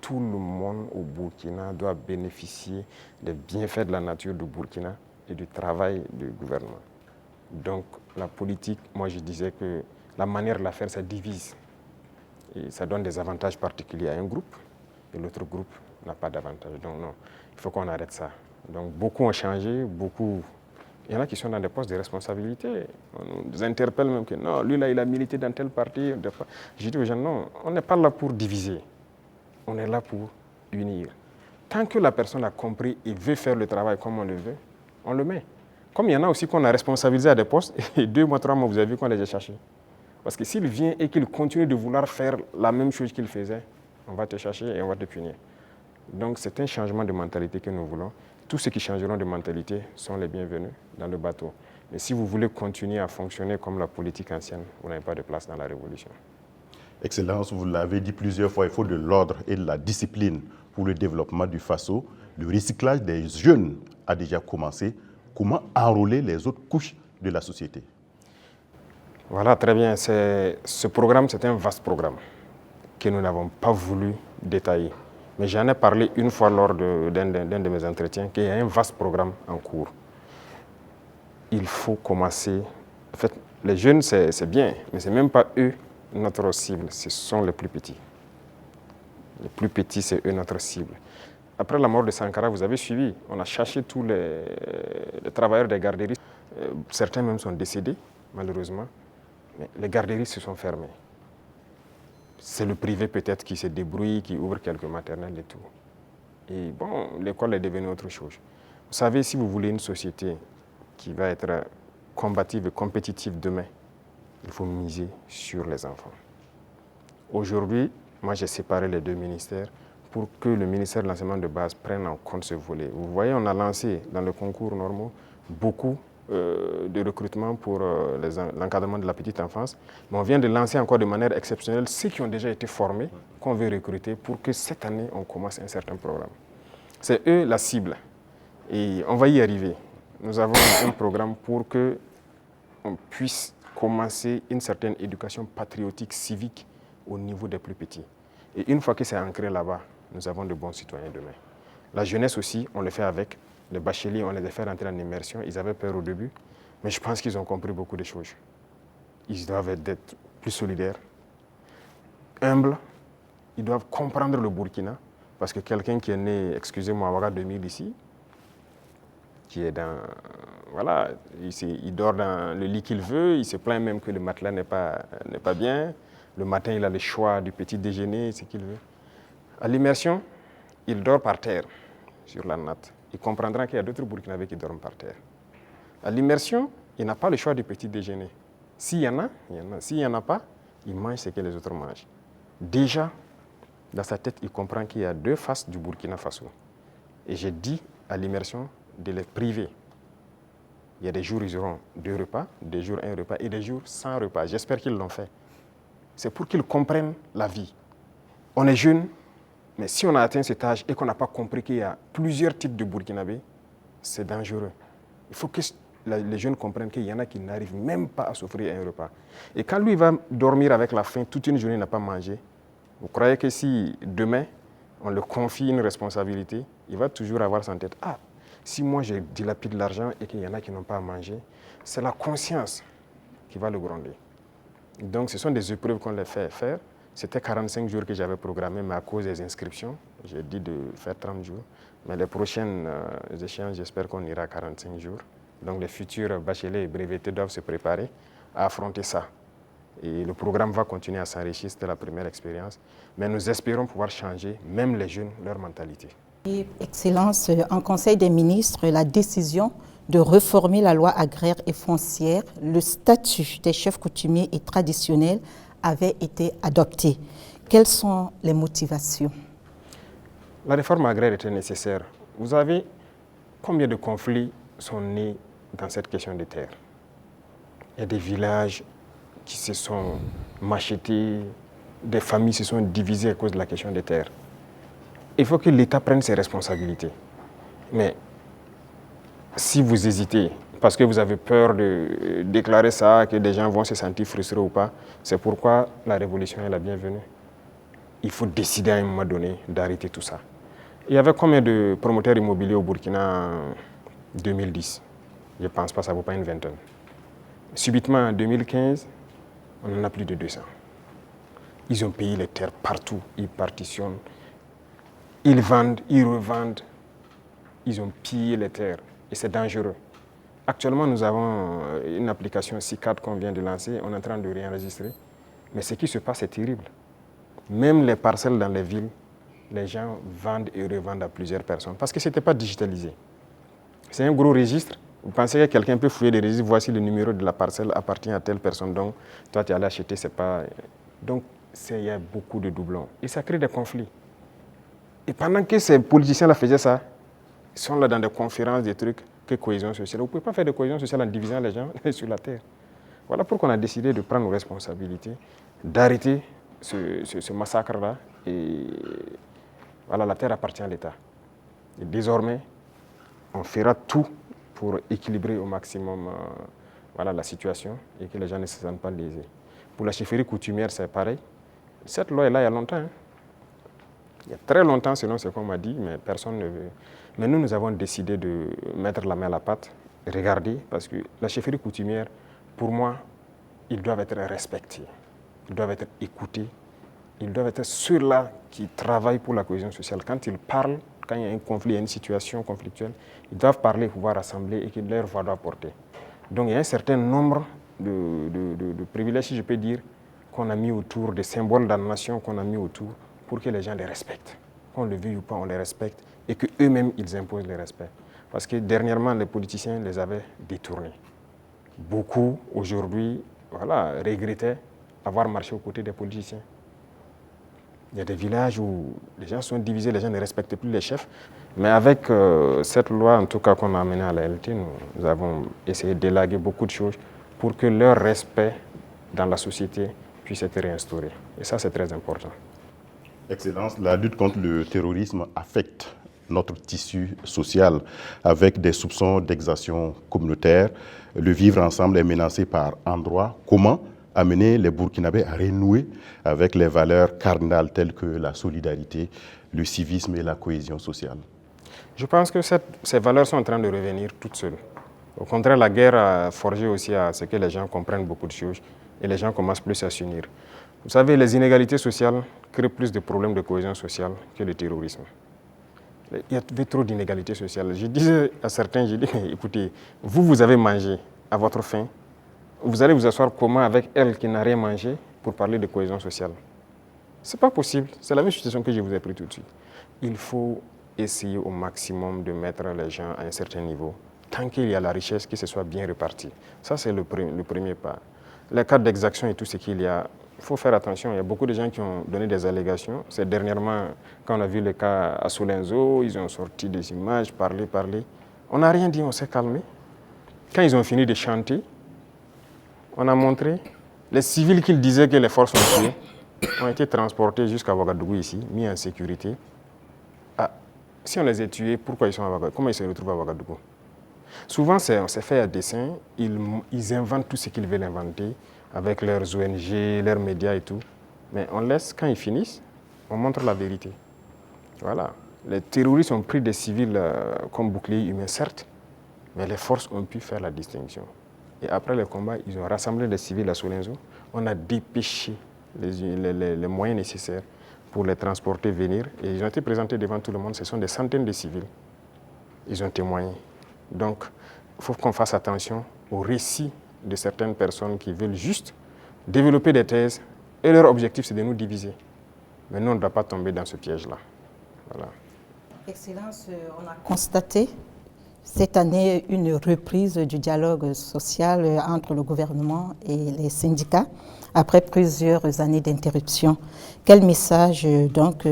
Tout le monde au Burkina doit bénéficier des bienfaits de la nature du Burkina et du travail du gouvernement. Donc la politique, moi je disais que la manière de la faire, ça divise. Et ça donne des avantages particuliers à un groupe et l'autre groupe n'a pas d'avantage. Donc non, il faut qu'on arrête ça. Donc beaucoup ont changé, il y en a qui sont dans des postes de responsabilité. On nous interpelle même que non, lui là il a milité dans tel parti. Je dis aux gens non, on n'est pas là pour diviser, on est là pour unir. Tant que la personne a compris et veut faire le travail comme on le veut, on le met. Comme il y en a aussi qu'on a responsabilisé à des postes, et 2 mois, 3 mois, vous avez vu qu'on les a cherchés. Parce que s'il vient et qu'il continue de vouloir faire la même chose qu'il faisait, on va te chercher et on va te punir. Donc c'est un changement de mentalité que nous voulons. Tous ceux qui changeront de mentalité sont les bienvenus dans le bateau. Mais si vous voulez continuer à fonctionner comme la politique ancienne, vous n'avez pas de place dans la révolution. Excellence, vous l'avez dit plusieurs fois, il faut de l'ordre et de la discipline pour le développement du FASO. Le recyclage des jeunes a déjà commencé. Comment enrôler les autres couches de la société? Voilà, très bien. Ce programme, c'est un vaste programme que nous n'avons pas voulu détailler. Mais j'en ai parlé une fois lors d'un de mes entretiens, qu'il y a un vaste programme en cours. Il faut commencer. En fait, les jeunes, c'est bien, mais ce n'est même pas eux notre cible, ce sont les plus petits. Les plus petits, c'est eux notre cible. Après la mort de Sankara, vous avez suivi, on a cherché tous les travailleurs des garderies. Certains même sont décédés, malheureusement. Mais les garderies se sont fermées. C'est le privé peut-être qui se débrouille, qui ouvre quelques maternelles et tout. Et bon, l'école est devenue autre chose. Vous savez, si vous voulez une société qui va être combative et compétitive demain, il faut miser sur les enfants. Aujourd'hui, moi j'ai séparé les 2 ministères pour que le ministère de l'enseignement de base prenne en compte ce volet. Vous voyez, on a lancé dans le concours normaux beaucoup de recrutement pour l'encadrement de la petite enfance. Mais on vient de lancer encore de manière exceptionnelle ceux qui ont déjà été formés, qu'on veut recruter pour que cette année, on commence un certain programme. C'est eux la cible. Et on va y arriver. Nous avons un programme pour qu'on puisse commencer une certaine éducation patriotique, civique au niveau des plus petits. Et une fois que c'est ancré là-bas, nous avons de bons citoyens demain. La jeunesse aussi, on le fait avec. Les bacheliers, on les a fait rentrer en immersion. Ils avaient peur au début, mais je pense qu'ils ont compris beaucoup de choses. Ils doivent être plus solidaires, humbles. Ils doivent comprendre le Burkina. Parce que quelqu'un qui est né, excusez-moi, à Ouaga 2000 ici, qui est dans... Voilà, il dort dans le lit qu'il veut, il se plaint même que le matelas n'est pas bien. Le matin, il a le choix du petit déjeuner, ce qu'il veut. À l'immersion, il dort par terre, sur la natte. Il comprendra qu'il y a d'autres Burkinabés qui dorment par terre. À l'immersion, il n'a pas le choix du petit déjeuner. S'il y en a, il y en a. S'il n'y en a pas, il mange ce que les autres mangent. Déjà, dans sa tête, il comprend qu'il y a deux faces du Burkina Faso. Et j'ai dit à l'immersion de les priver. Il y a des jours où ils auront 2 repas, des jours 1 repas et des jours sans repas. J'espère qu'ils l'ont fait. C'est pour qu'ils comprennent la vie. On est jeune, mais si on a atteint cet âge et qu'on n'a pas compris qu'il y a plusieurs types de Burkinabés, c'est dangereux. Il faut que les jeunes comprennent qu'il y en a qui n'arrivent même pas à s'offrir un repas. Et quand lui va dormir avec la faim, toute une journée, il n'a pas mangé, vous croyez que si demain, on le confie une responsabilité, il va toujours avoir en tête, ah, si moi je dilapide l'argent et qu'il y en a qui n'ont pas à manger, c'est la conscience qui va le gronder. Donc ce sont des épreuves qu'on les fait faire. C'était 45 jours que j'avais programmé, mais à cause des inscriptions, j'ai dit de faire 30 jours. Mais les prochaines échéances, j'espère qu'on ira à 45 jours. Donc les futurs bacheliers et brevetés doivent se préparer à affronter ça. Et le programme va continuer à s'enrichir, c'était la première expérience. Mais nous espérons pouvoir changer, même les jeunes, leur mentalité. Et, Excellence, en Conseil des ministres, la décision de réformer la loi agraire et foncière, le statut des chefs coutumiers et traditionnels avait été adopté. Quelles sont les motivations? La réforme agraire était nécessaire. Vous savez combien de conflits sont nés dans cette question de terre? Il y a des villages qui se sont machetés, des familles se sont divisées à cause de la question des terres. Il faut que l'État prenne ses responsabilités. Mais si vous hésitez, parce que vous avez peur de déclarer ça, que des gens vont se sentir frustrés ou pas, c'est pourquoi la révolution est la bienvenue. Il faut décider à un moment donné d'arrêter tout ça. Il y avait combien de promoteurs immobiliers au Burkina en 2010? Je ne pense pas, ça ne vaut pas une vingtaine. Subitement, en 2015, on en a plus de 200. Ils ont payé les terres partout, ils partitionnent, ils vendent, ils revendent, ils ont pillé les terres et c'est dangereux. Actuellement, nous avons une application CICAD qu'on vient de lancer, on est en train de réenregistrer, mais ce qui se passe est terrible. Même les parcelles dans les villes, les gens vendent et revendent à plusieurs personnes parce que ce n'était pas digitalisé. C'est un gros registre. Vous pensez que quelqu'un peut fouiller des registres, voici le numéro de la parcelle appartient à telle personne, donc toi tu es allé acheter, c'est pas... Donc il y a beaucoup de doublons et ça crée des conflits. Et pendant que ces politiciens-là faisaient ça, ils sont là dans des conférences, des trucs, que cohésion sociale. Vous ne pouvez pas faire de cohésion sociale en divisant les gens sur la terre. Voilà pourquoi on a décidé de prendre nos responsabilités, d'arrêter ce massacre-là. Et voilà, la terre appartient à l'État. Et désormais, on fera tout pour équilibrer au maximum la situation et que les gens ne se sentent pas lésés. Pour la chefferie coutumière, c'est pareil. Cette loi est là il y a longtemps. Hein. Il y a très longtemps, selon ce qu'on m'a dit, mais personne ne veut. Mais nous avons décidé de mettre la main à la pâte, regarder, parce que la chefferie coutumière, pour moi, ils doivent être respectés, ils doivent être écoutés, ils doivent être ceux-là qui travaillent pour la cohésion sociale. Quand ils parlent, quand il y a un conflit, il y a une situation conflictuelle, ils doivent parler, pouvoir rassembler et que leur voix doit porter. Donc il y a un certain nombre de privilèges, si je peux dire, qu'on a mis autour, des symboles dans la nation qu'on a mis autour pour que les gens les respectent. Qu'on le veuille ou pas, on les respecte et qu'eux-mêmes, ils imposent le respect. Parce que dernièrement, les politiciens les avaient détournés. Beaucoup, aujourd'hui, regrettaient avoir marché aux côtés des politiciens. Il y a des villages où les gens sont divisés, les gens ne respectent plus les chefs. Mais avec cette loi, en tout cas qu'on a amenée à la LT, nous avons essayé d'élaguer beaucoup de choses pour que leur respect dans la société puisse être réinstauré. Et ça, c'est très important. Excellence, la lutte contre le terrorisme affecte notre tissu social avec des soupçons d'exaction communautaire. Le vivre ensemble est menacé par endroits. Comment amener les Burkinabés à renouer avec les valeurs cardinales telles que la solidarité, le civisme et la cohésion sociale? Je pense que ces valeurs sont en train de revenir toutes seules. Au contraire, la guerre a forgé aussi à ce que les gens comprennent beaucoup de choses et les gens commencent plus à s'unir. Vous savez, les inégalités sociales créent plus de problèmes de cohésion sociale que le terrorisme. Il y avait trop d'inégalités sociales. Je disais à certains, j'ai dit, mais écoutez, vous avez mangé à votre faim, vous allez vous asseoir comment avec elle qui n'a rien mangé pour parler de cohésion sociale. Ce n'est pas possible. C'est la même situation que je vous ai pris tout de suite. Il faut essayer au maximum de mettre les gens à un certain niveau. Tant qu'il y a la richesse, que ce soit bien réparti. Ça, c'est le premier pas. Les cas d'exaction et tout ce qu'il y a, il faut faire attention. Il y a beaucoup de gens qui ont donné des allégations. C'est dernièrement, quand on a vu le cas à Solenzo, ils ont sorti des images, parlé. On n'a rien dit, on s'est calmé. Quand ils ont fini de chanter, on a montré les civils qu'ils disaient que les forces ont tués ont été transportés jusqu'à Ouagadougou ici, mis en sécurité. Ah, si on les a tués, pourquoi ils sont à Ouagadougou? Comment ils se retrouvent à Ouagadougou? Souvent, c'est fait à dessein. Ils inventent tout ce qu'ils veulent inventer avec leurs ONG, leurs médias et tout. Mais on laisse, quand ils finissent, on montre la vérité. Voilà. Les terroristes ont pris des civils comme boucliers humains, certes, mais les forces ont pu faire la distinction. Et après le combat, ils ont rassemblé les civils à Solenzo. On a dépêché les moyens nécessaires pour les transporter, venir. Et ils ont été présentés devant tout le monde. Ce sont des centaines de civils. Ils ont témoigné. Donc, il faut qu'on fasse attention aux récits de certaines personnes qui veulent juste développer des thèses. Et leur objectif, c'est de nous diviser. Mais nous, on ne doit pas tomber dans ce piège-là. Voilà. Excellence, on a constaté cette année une reprise du dialogue social entre le gouvernement et les syndicats après plusieurs années d'interruption. Quel message donc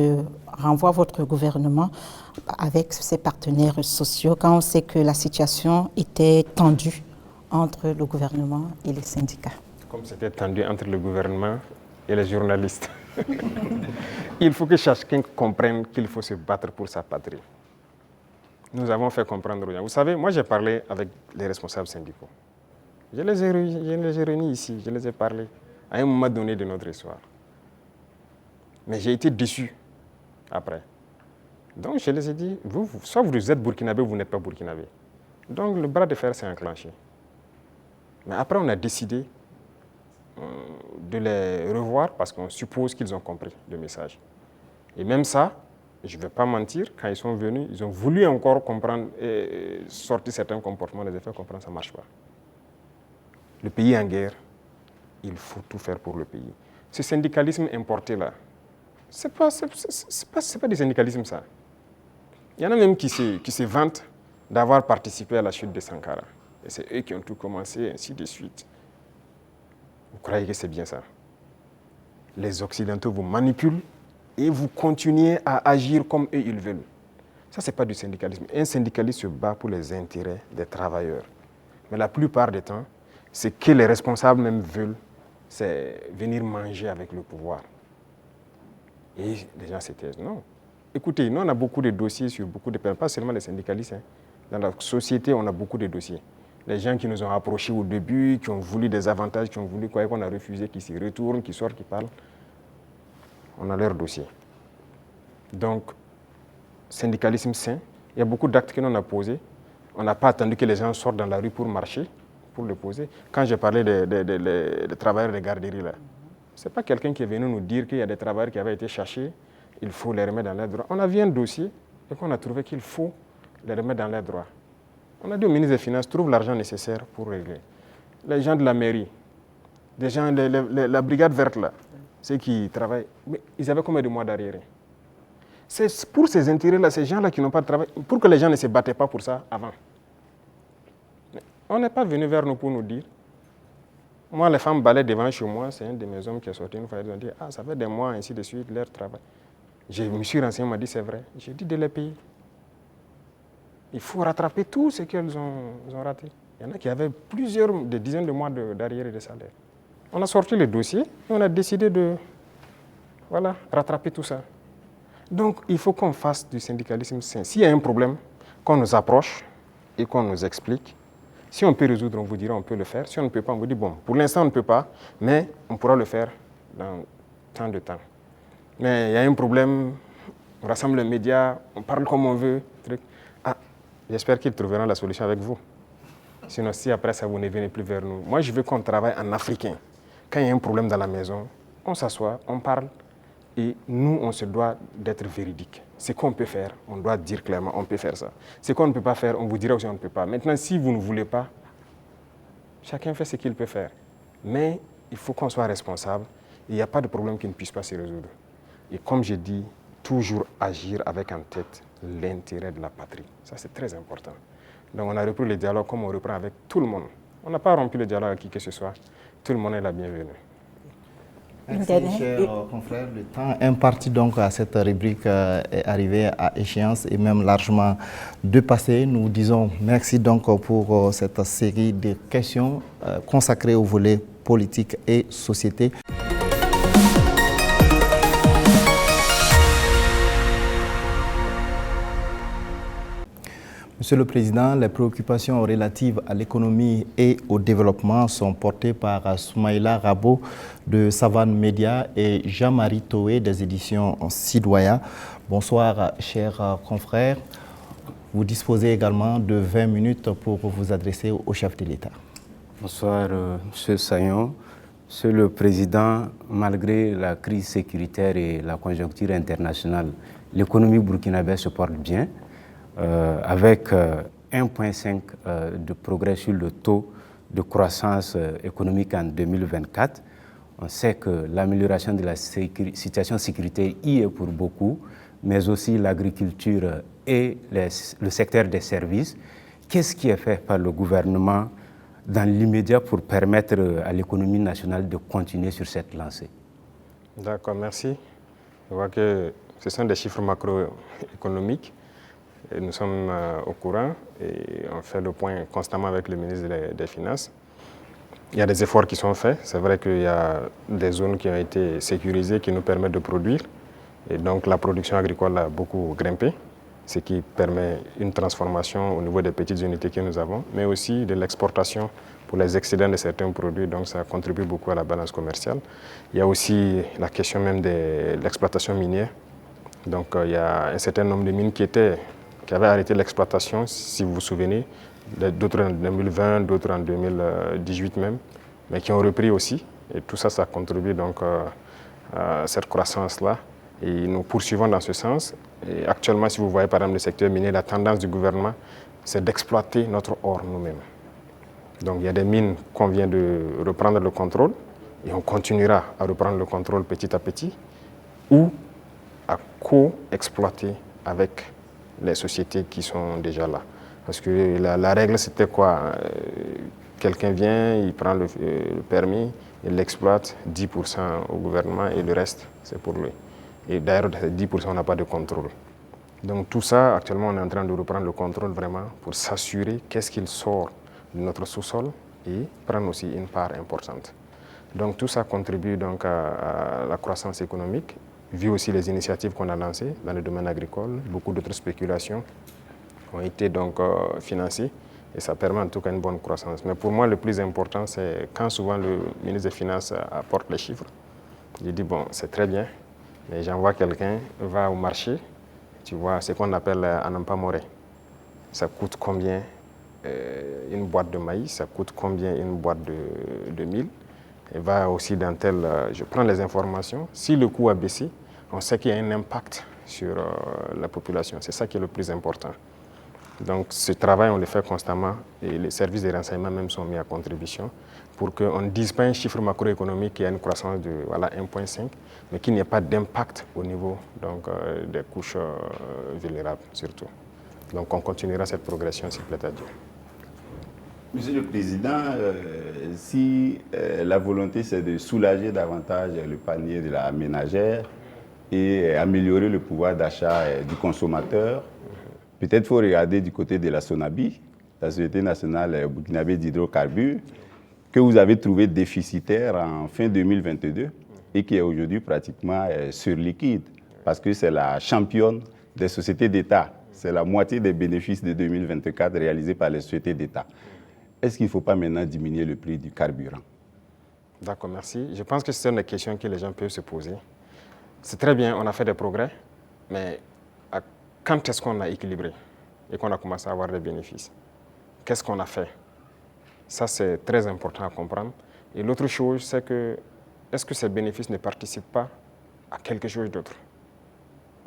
renvoie votre gouvernement avec ses partenaires sociaux quand on sait que la situation était tendue entre le gouvernement et les syndicats? Comme c'était tendu entre le gouvernement et les journalistes. Il faut que chacun comprenne qu'il faut se battre pour sa patrie. Nous avons fait comprendre aux gens. Vous savez, moi j'ai parlé avec les responsables syndicaux. Je les ai réunis ici, je les ai parlé à un moment donné de notre histoire. Mais j'ai été déçu après. Donc je les ai dit, soit vous êtes burkinabé ou vous n'êtes pas burkinabé. Donc le bras de fer s'est enclenché. Mais après on a décidé de les revoir parce qu'on suppose qu'ils ont compris le message. Et même ça, je ne vais pas mentir, quand ils sont venus, ils ont voulu encore comprendre et sortir certains comportements, les faire comprendre, ça ne marche pas. Le pays est en guerre, il faut tout faire pour le pays. Ce syndicalisme importé là, ce n'est pas du syndicalisme ça. Il y en a même qui se vantent d'avoir participé à la chute de Sankara. Et c'est eux qui ont tout commencé, ainsi de suite. Vous croyez que c'est bien ça? Les Occidentaux vous manipulent et vous continuez à agir comme eux ils veulent. Ça, ce n'est pas du syndicalisme. Un syndicaliste se bat pour les intérêts des travailleurs. Mais la plupart du temps, ce que les responsables même veulent, c'est venir manger avec le pouvoir. Et les gens se taisent. Non. Écoutez, nous, on a beaucoup de dossiers sur beaucoup de personnes, pas seulement les syndicalistes. Hein. Dans la société, on a beaucoup de dossiers. Les gens qui nous ont approchés au début, qui ont voulu des avantages, qui ont voulu quoi, qu'on a refusé, qui s'y retournent, qui sortent, qui parlent. On a leur dossier. Donc, syndicalisme sain, il y a beaucoup d'actes que l'on a posés. On n'a pas attendu que les gens sortent dans la rue pour marcher, pour le poser. Quand j'ai parlé des travailleurs des garderies, là, ce n'est pas quelqu'un qui est venu nous dire qu'il y a des travailleurs qui avaient été cherchés, il faut les remettre dans leurs droits. On a vu un dossier et qu'on a trouvé qu'il faut les remettre dans leurs droits. On a dit au ministre des Finances, trouve l'argent nécessaire pour régler. Les gens de la mairie, des gens, la brigade verte là, ceux qui travaillent, mais ils avaient combien de mois d'arriérés? C'est pour ces intérêts-là, ces gens-là qui n'ont pas de travail, pour que les gens ne se battaient pas pour ça avant. Mais on n'est pas venu vers nous pour nous dire. Moi, les femmes balaient devant chez moi, c'est un de mes hommes qui est sorti une fois, ils ont dit, ah, ça fait des mois, ainsi de suite, leur travail. Je me suis renseigné, on m'a dit, c'est vrai. J'ai dit de les payer. Il faut rattraper tout ce qu'elles ont raté. Il y en a qui avaient des dizaines de mois d'arriérés et de salaire. On a sorti le dossier et on a décidé de rattraper tout ça. Donc, il faut qu'on fasse du syndicalisme sain. S'il y a un problème, qu'on nous approche et qu'on nous explique. Si on peut résoudre, on vous dira on peut le faire. Si on ne peut pas, on vous dit bon, pour l'instant on ne peut pas, mais on pourra le faire dans tant de temps. Mais il y a un problème, on rassemble les médias, on parle comme on veut. J'espère qu'ils trouveront la solution avec vous. Sinon, si après ça, vous ne venez plus vers nous. Moi, je veux qu'on travaille en africain. Quand il y a un problème dans la maison, on s'assoit, on parle, et nous, on se doit d'être véridique. Ce qu'on peut faire, on doit dire clairement, on peut faire ça. Ce qu'on ne peut pas faire, on vous dira aussi on ne peut pas. Maintenant, si vous ne voulez pas, chacun fait ce qu'il peut faire. Mais il faut qu'on soit responsable. il n'y a pas de problème qui ne puisse pas se résoudre. Et comme je dis, toujours agir avec en tête l'intérêt de la patrie. Ça, c'est très important. Donc, on a repris le dialogue comme on reprend avec tout le monde. On n'a pas rompu le dialogue avec qui que ce soit. Tout le monde est la bienvenue. Merci, chers confrères. Le temps imparti donc à cette rubrique est arrivé à échéance et même largement dépassé. Nous disons merci donc pour cette série de questions consacrées au volet politique et société. Monsieur le Président, les préoccupations relatives à l'économie et au développement sont portées par Soumaïla Rabo de Savane Média et Jean-Marie Toé des éditions Sidoya. Bonsoir, chers confrères. Vous disposez également de 20 minutes pour vous adresser au chef de l'État. Bonsoir, M. Sayon. Monsieur le Président, malgré la crise sécuritaire et la conjoncture internationale, l'économie burkinabé se porte bien. Avec 1,5 de progrès sur le taux de croissance économique en 2024. On sait que l'amélioration de la situation sécuritaire y est pour beaucoup, mais aussi l'agriculture et le secteur des services. Qu'est-ce qui est fait par le gouvernement dans l'immédiat pour permettre à l'économie nationale de continuer sur cette lancée? D'accord, merci. Je vois que ce sont des chiffres macroéconomiques. Et nous sommes au courant et on fait le point constamment avec le ministre des Finances. Il y a des efforts qui sont faits. C'est vrai qu'il y a des zones qui ont été sécurisées qui nous permettent de produire. Et donc la production agricole a beaucoup grimpé, ce qui permet une transformation au niveau des petites unités que nous avons, mais aussi de l'exportation pour les excédents de certains produits. Donc ça contribue beaucoup à la balance commerciale. Il y a aussi la question même de l'exploitation minière. Donc il y a un certain nombre de mines qui avaient arrêté l'exploitation, si vous vous souvenez, d'autres en 2020, d'autres en 2018 même, mais qui ont repris aussi. Et tout ça, ça contribue donc à cette croissance-là. Et nous poursuivons dans ce sens. Et actuellement, si vous voyez par exemple le secteur minier, la tendance du gouvernement, c'est d'exploiter notre or nous-mêmes. Donc il y a des mines qu'on vient de reprendre le contrôle, et on continuera à reprendre le contrôle petit à petit, ou à co-exploiter avec les sociétés qui sont déjà là. Parce que la règle, c'était quoi? Quelqu'un vient, il prend le permis, il l'exploite, 10% au gouvernement et le reste, c'est pour lui. Et d'ailleurs, 10%, on n'a pas de contrôle. Donc tout ça, actuellement, on est en train de reprendre le contrôle vraiment pour s'assurer qu'est-ce qu'il sort de notre sous-sol et prendre aussi une part importante. Donc tout ça contribue donc à la croissance économique, vu aussi les initiatives qu'on a lancées dans le domaine agricole. Beaucoup d'autres spéculations ont été donc financées et ça permet en tout cas une bonne croissance. Mais pour moi, le plus important, c'est quand souvent le ministre des Finances apporte les chiffres, il dit bon, c'est très bien, mais j'envoie quelqu'un, va au marché, tu vois, ce qu'on appelle Anampa Moré. Ça coûte combien une boîte de maïs, ça coûte combien une boîte de mil. Et va aussi dans tel, je prends les informations, si le coût a baissé, on sait qu'il y a un impact sur la population. C'est ça qui est le plus important. Donc ce travail, on le fait constamment et les services de renseignement même sont mis à contribution pour qu'on ne dise pas un chiffre macroéconomique qui a une croissance de 1,5, mais qu'il n'y ait pas d'impact au niveau donc, des couches vulnérables surtout. Donc on continuera cette progression s'il plaît à Dieu. Monsieur le Président, si la volonté c'est de soulager davantage le panier de la ménagère et améliorer le pouvoir d'achat du consommateur, peut-être faut regarder du côté de la SONABI, la Société nationale burkinabé d'hydrocarbures, que vous avez trouvé déficitaire en fin 2022 et qui est aujourd'hui pratiquement surliquide parce que c'est la championne des sociétés d'État. C'est la moitié des bénéfices de 2024 réalisés par les sociétés d'État. Est-ce qu'il ne faut pas maintenant diminuer le prix du carburant? D'accord, merci. Je pense que c'est une des questions que les gens peuvent se poser. C'est très bien, on a fait des progrès, mais quand est-ce qu'on a équilibré et qu'on a commencé à avoir des bénéfices? Qu'est-ce qu'on a fait? Ça, c'est très important à comprendre. Et l'autre chose, c'est que est-ce que ces bénéfices ne participent pas à quelque chose d'autre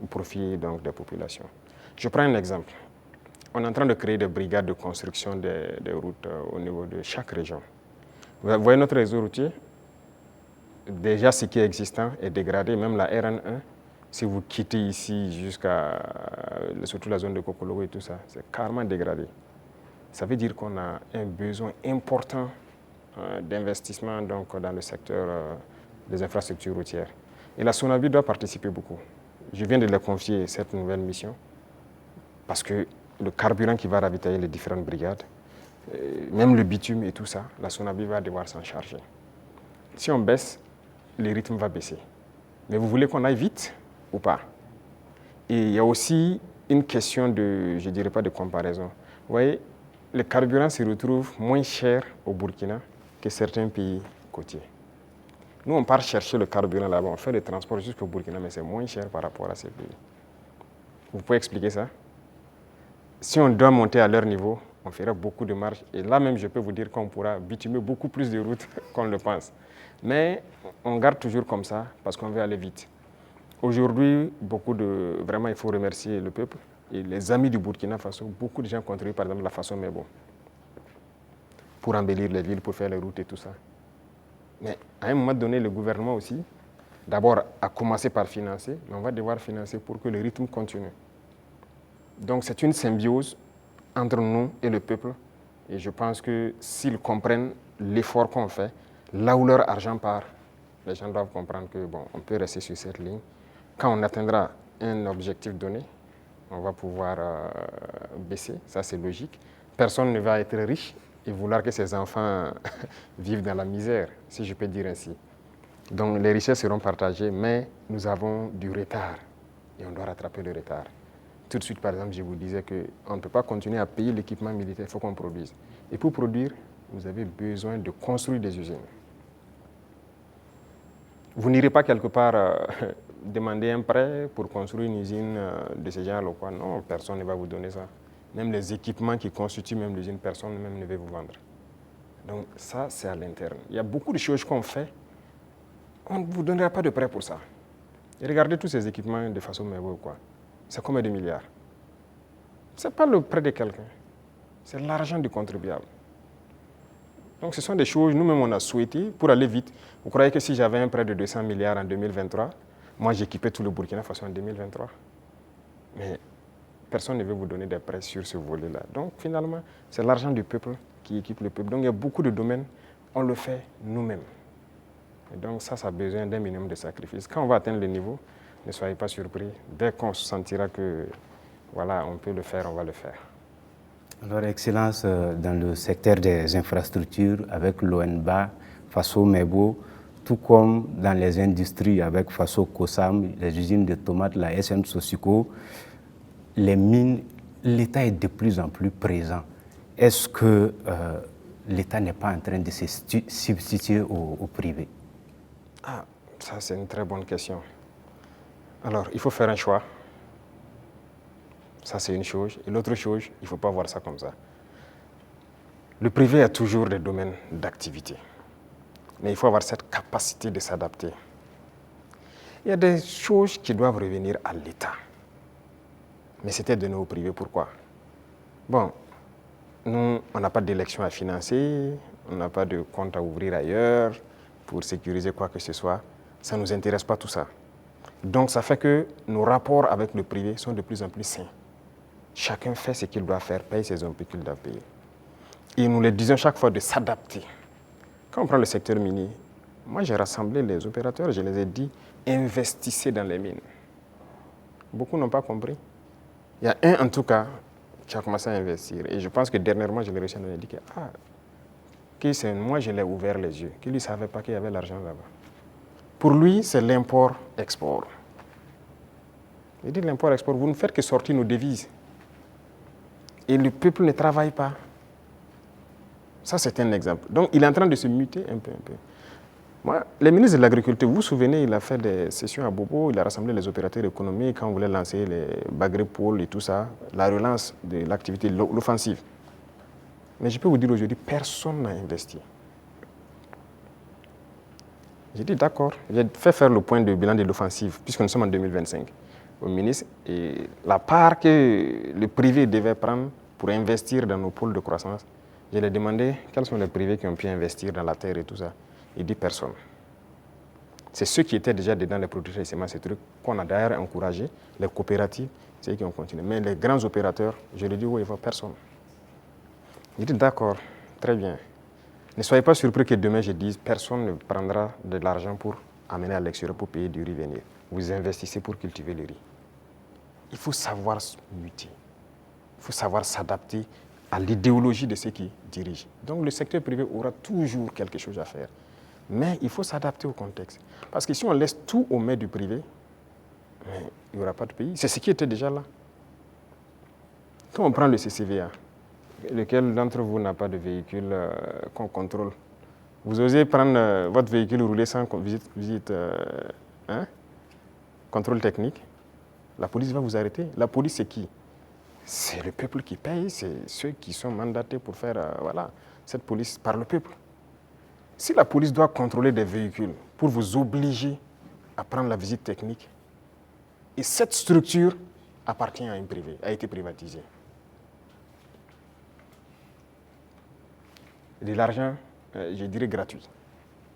au profit donc, des populations? Je prends un exemple. On est en train de créer des brigades de construction des routes au niveau de chaque région. Vous voyez notre réseau routier? déjà ce qui est existant est dégradé, même la RN1, si vous quittez ici jusqu'à, surtout la zone de Kokologo et tout ça, c'est carrément dégradé. Ça veut dire qu'on a un besoin important d'investissement donc, dans le secteur des infrastructures routières. Et la SONABI doit participer beaucoup. Je viens de leur confier cette nouvelle mission parce que le carburant qui va ravitailler les différentes brigades, même le bitume et tout ça, la SONABI va devoir s'en charger. Si on baisse, le rythme va baisser. Mais vous voulez qu'on aille vite ou pas? Et il y a aussi une question de, je ne dirais pas de comparaison. Vous voyez, le carburant se retrouve moins cher au Burkina que certains pays côtiers. Nous, on part chercher le carburant là-bas, on fait le transport jusqu'au Burkina, mais c'est moins cher par rapport à ces pays. Vous pouvez expliquer ça? Si on doit monter à leur niveau, on fera beaucoup de marge. Et là même, je peux vous dire qu'on pourra bitumer beaucoup plus de routes qu'on le pense. Mais on garde toujours comme ça parce qu'on veut aller vite. Aujourd'hui, vraiment, il faut remercier le peuple et les amis du Burkina Faso. Beaucoup de gens contribuent, par exemple, la façon Mebo pour embellir les villes, pour faire les routes et tout ça. Mais à un moment donné, le gouvernement aussi, d'abord, a commencé par financer, mais on va devoir financer pour que le rythme continue. Donc, c'est une symbiose entre nous et le peuple. Et je pense que s'ils comprennent l'effort qu'on fait, là où leur argent part, les gens doivent comprendre que bon, on peut rester sur cette ligne. Quand on atteindra un objectif donné, on va pouvoir baisser, ça c'est logique. Personne ne va être riche et vouloir que ses enfants vivent dans la misère, si je peux dire ainsi. Donc les richesses seront partagées, mais nous avons du retard et on doit rattraper le retard. Tout de suite, par exemple, je vous disais qu'on ne peut pas continuer à payer l'équipement militaire, il faut qu'on produise. Et pour produire, vous avez besoin de construire des usines. Vous n'irez pas quelque part demander un prêt pour construire une usine de ce genre ou quoi. Non, personne ne va vous donner ça. Même les équipements qui constituent même l'usine, personne même ne veut vous vendre. Donc ça, c'est à l'interne. Il y a beaucoup de choses qu'on fait. On ne vous donnera pas de prêt pour ça. Et regardez tous ces équipements de façon merveilleuse, quoi. C'est combien de milliards? Ce n'est pas le prêt de quelqu'un. C'est l'argent du contribuable. Donc ce sont des choses, nous-mêmes, on a souhaité pour aller vite. Vous croyez que si j'avais un prêt de 200 milliards en 2023, moi, j'équipais tout le Burkina Faso en 2023. Mais personne ne veut vous donner des prêts sur ce volet-là. Donc finalement, c'est l'argent du peuple qui équipe le peuple. Donc il y a beaucoup de domaines, on le fait nous-mêmes. Et donc ça a besoin d'un minimum de sacrifice. Quand on va atteindre le niveau, ne soyez pas surpris. Dès qu'on se sentira que voilà, on peut le faire, on va le faire. Alors, Excellence, dans le secteur des infrastructures, avec l'ONBA, Faso Mebo, tout comme dans les industries avec Faso Kosam, les usines de tomates, la SM Sosiko, les mines, l'État est de plus en plus présent. Est-ce que l'État n'est pas en train de se substituer au privé? Ah, ça c'est une très bonne question. Alors, il faut faire un choix. Ça, c'est une chose. Et l'autre chose, il ne faut pas voir ça comme ça. Le privé a toujours des domaines d'activité. Mais il faut avoir cette capacité de s'adapter. Il y a des choses qui doivent revenir à l'État. Mais c'était donné au privé. Pourquoi? Bon, nous, on n'a pas d'élection à financer, on n'a pas de compte à ouvrir ailleurs pour sécuriser quoi que ce soit. Ça ne nous intéresse pas tout ça. Donc, ça fait que nos rapports avec le privé sont de plus en plus sains. Chacun fait ce qu'il doit faire, paye ses impôts qu'il doit payer. Et nous les disons chaque fois de s'adapter. Quand on prend le secteur minier, moi j'ai rassemblé les opérateurs, je les ai dit, investissez dans les mines. Beaucoup n'ont pas compris. Il y a un en tout cas qui a commencé à investir. Et je pense que dernièrement, je l'ai reçu, on a dit que moi je l'ai ouvert les yeux, qu'il ne savait pas qu'il y avait l'argent là-bas. Pour lui, c'est l'import-export. Il dit l'import-export, vous ne faites que sortir nos devises. Et le peuple ne travaille pas. Ça, c'est un exemple. Donc, il est en train de se muter un peu. Moi, le ministre de l'Agriculture, vous vous souvenez, il a fait des sessions à Bobo, il a rassemblé les opérateurs économiques quand on voulait lancer les Bagré Pôles et tout ça, la relance de l'activité, l'offensive. Mais je peux vous dire aujourd'hui, personne n'a investi. J'ai dit d'accord, j'ai fait faire le point de bilan de l'offensive, puisque nous sommes en 2025, au ministre, et la part que le privé devait prendre pour investir dans nos pôles de croissance, je lui ai demandé quels sont les privés qui ont pu investir dans la terre et tout ça. Il dit personne. C'est ceux qui étaient déjà dedans, les producteurs de semences, ces trucs, qu'on a d'ailleurs encouragé, les coopératives, c'est eux qui ont continué. Mais les grands opérateurs, je leur dis, oui, il ne faut personne. Je dis, d'accord, très bien. Ne soyez pas surpris que demain, je dise, personne ne prendra de l'argent pour amener à l'extérieur pour payer du riz venir. Vous investissez pour cultiver le riz. Il faut savoir muter. Il faut savoir s'adapter à l'idéologie de ceux qui dirigent. Donc le secteur privé aura toujours quelque chose à faire. Mais il faut s'adapter au contexte. Parce que si on laisse tout aux mains du privé, il n'y aura pas de pays. C'est ce qui était déjà là. Quand on prend le CCVA, lequel d'entre vous n'a pas de véhicule qu'on contrôle? Vous osez prendre votre véhicule rouler sans visite contrôle technique? La police va vous arrêter. La police, c'est qui? C'est le peuple qui paye, c'est ceux qui sont mandatés pour faire cette police par le peuple. Si la police doit contrôler des véhicules pour vous obliger à prendre la visite technique, et cette structure appartient à un privé, a été privatisée. De l'argent, je dirais gratuit,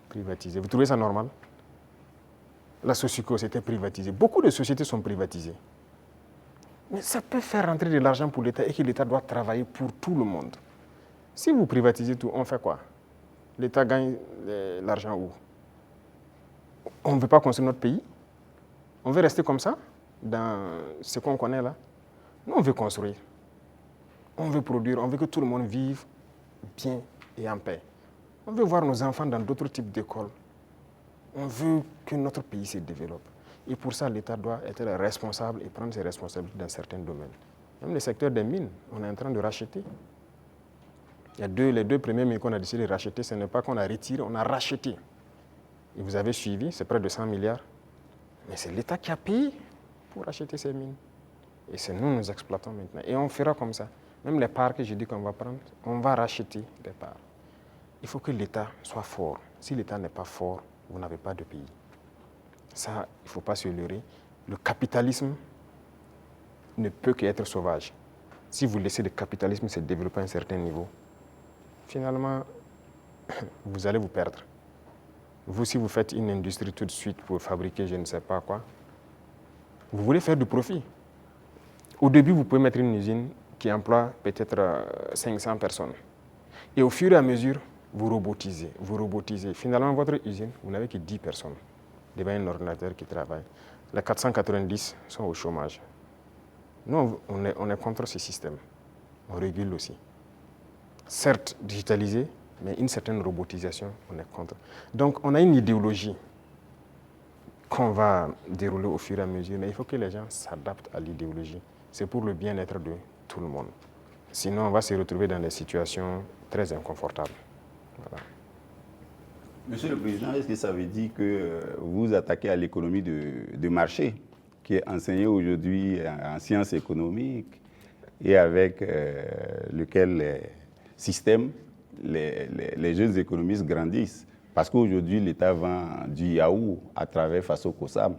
privatisé. Vous trouvez ça normal? La Socico, c'était privatisé. Beaucoup de sociétés sont privatisées. Mais ça peut faire rentrer de l'argent pour l'État et que l'État doit travailler pour tout le monde. Si vous privatisez tout, on fait quoi? L'État gagne l'argent où? On ne veut pas construire notre pays? On veut rester comme ça, dans ce qu'on connaît là? Nous, on veut construire. On veut produire, on veut que tout le monde vive bien et en paix. On veut voir nos enfants dans d'autres types d'écoles. On veut que notre pays se développe. Et pour ça, l'État doit être responsable et prendre ses responsabilités dans certains domaines. Même le secteur des mines, on est en train de racheter. Il y a les deux premiers mines qu'on a décidé de racheter, ce n'est pas qu'on a retiré, on a racheté. Et vous avez suivi, c'est près de 100 milliards. Mais c'est l'État qui a payé pour racheter ces mines. Et c'est nous exploitons maintenant. Et on fera comme ça. Même les parts que je dis qu'on va prendre, on va racheter des parts. Il faut que l'État soit fort. Si l'État n'est pas fort, vous n'avez pas de pays. Ça, il ne faut pas se leurrer. Le capitalisme ne peut qu'être sauvage. Si vous laissez le capitalisme se développer à un certain niveau, finalement, vous allez vous perdre. Vous, si vous faites une industrie tout de suite pour fabriquer je ne sais pas quoi, vous voulez faire du profit. Au début, vous pouvez mettre une usine qui emploie peut-être 500 personnes. Et au fur et à mesure, vous robotisez. Finalement, votre usine, vous n'avez que 10 personnes devant un ordinateur qui travaille. Les 490 sont au chômage. Nous, on est contre ce système. On régule aussi. Certes, digitalisé, mais une certaine robotisation, on est contre. Donc, on a une idéologie qu'on va dérouler au fur et à mesure, mais il faut que les gens s'adaptent à l'idéologie. C'est pour le bien-être de tout le monde. Sinon, on va se retrouver dans des situations très inconfortables. Voilà. Monsieur le Président, est-ce que ça veut dire que vous attaquez à l'économie de marché, qui est enseignée aujourd'hui en sciences économiques et avec lequel les systèmes, les jeunes économistes grandissent? Parce qu'aujourd'hui, l'État vend du yaourt à travers Faso Kosam.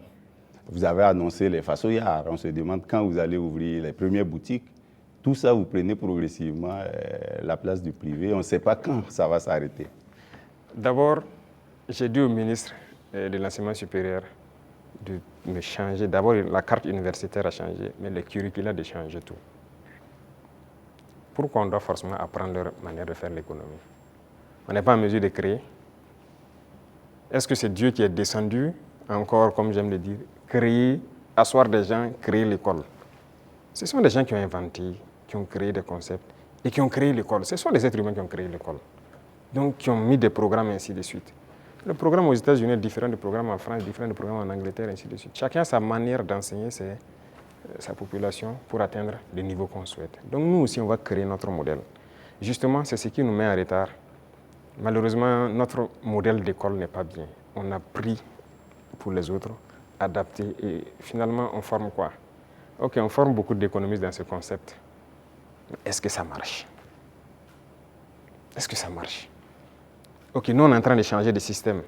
Vous avez annoncé les Fasoyards. On se demande quand vous allez ouvrir les premières boutiques. Tout ça, vous prenez progressivement la place du privé. On ne sait pas quand ça va s'arrêter. D'abord, j'ai dit au ministre de l'Enseignement supérieur de me changer. D'abord, la carte universitaire a changé, mais le curriculum de changer tout. Pourquoi on doit forcément apprendre leur manière de faire l'économie? On n'est pas en mesure de créer. Est-ce que c'est Dieu qui est descendu, encore, comme j'aime le dire, créer, asseoir des gens, créer l'école? Ce sont des gens qui ont inventé, qui ont créé des concepts et qui ont créé l'école. Ce sont des êtres humains qui ont créé l'école. Donc, qui ont mis des programmes, ainsi de suite. Le programme aux États-Unis est différent du programme en France, différent du programme en Angleterre, ainsi de suite. Chacun a sa manière d'enseigner sa population pour atteindre le niveau qu'on souhaite. Donc, nous aussi, on va créer notre modèle. Justement, c'est ce qui nous met en retard. Malheureusement, notre modèle d'école n'est pas bien. On a pris pour les autres, adapté, et finalement, on forme quoi? Ok, on forme beaucoup d'économistes dans ce concept. Mais est-ce que ça marche? Est-ce que ça marche? Ok, nous, on est en train de changer de système.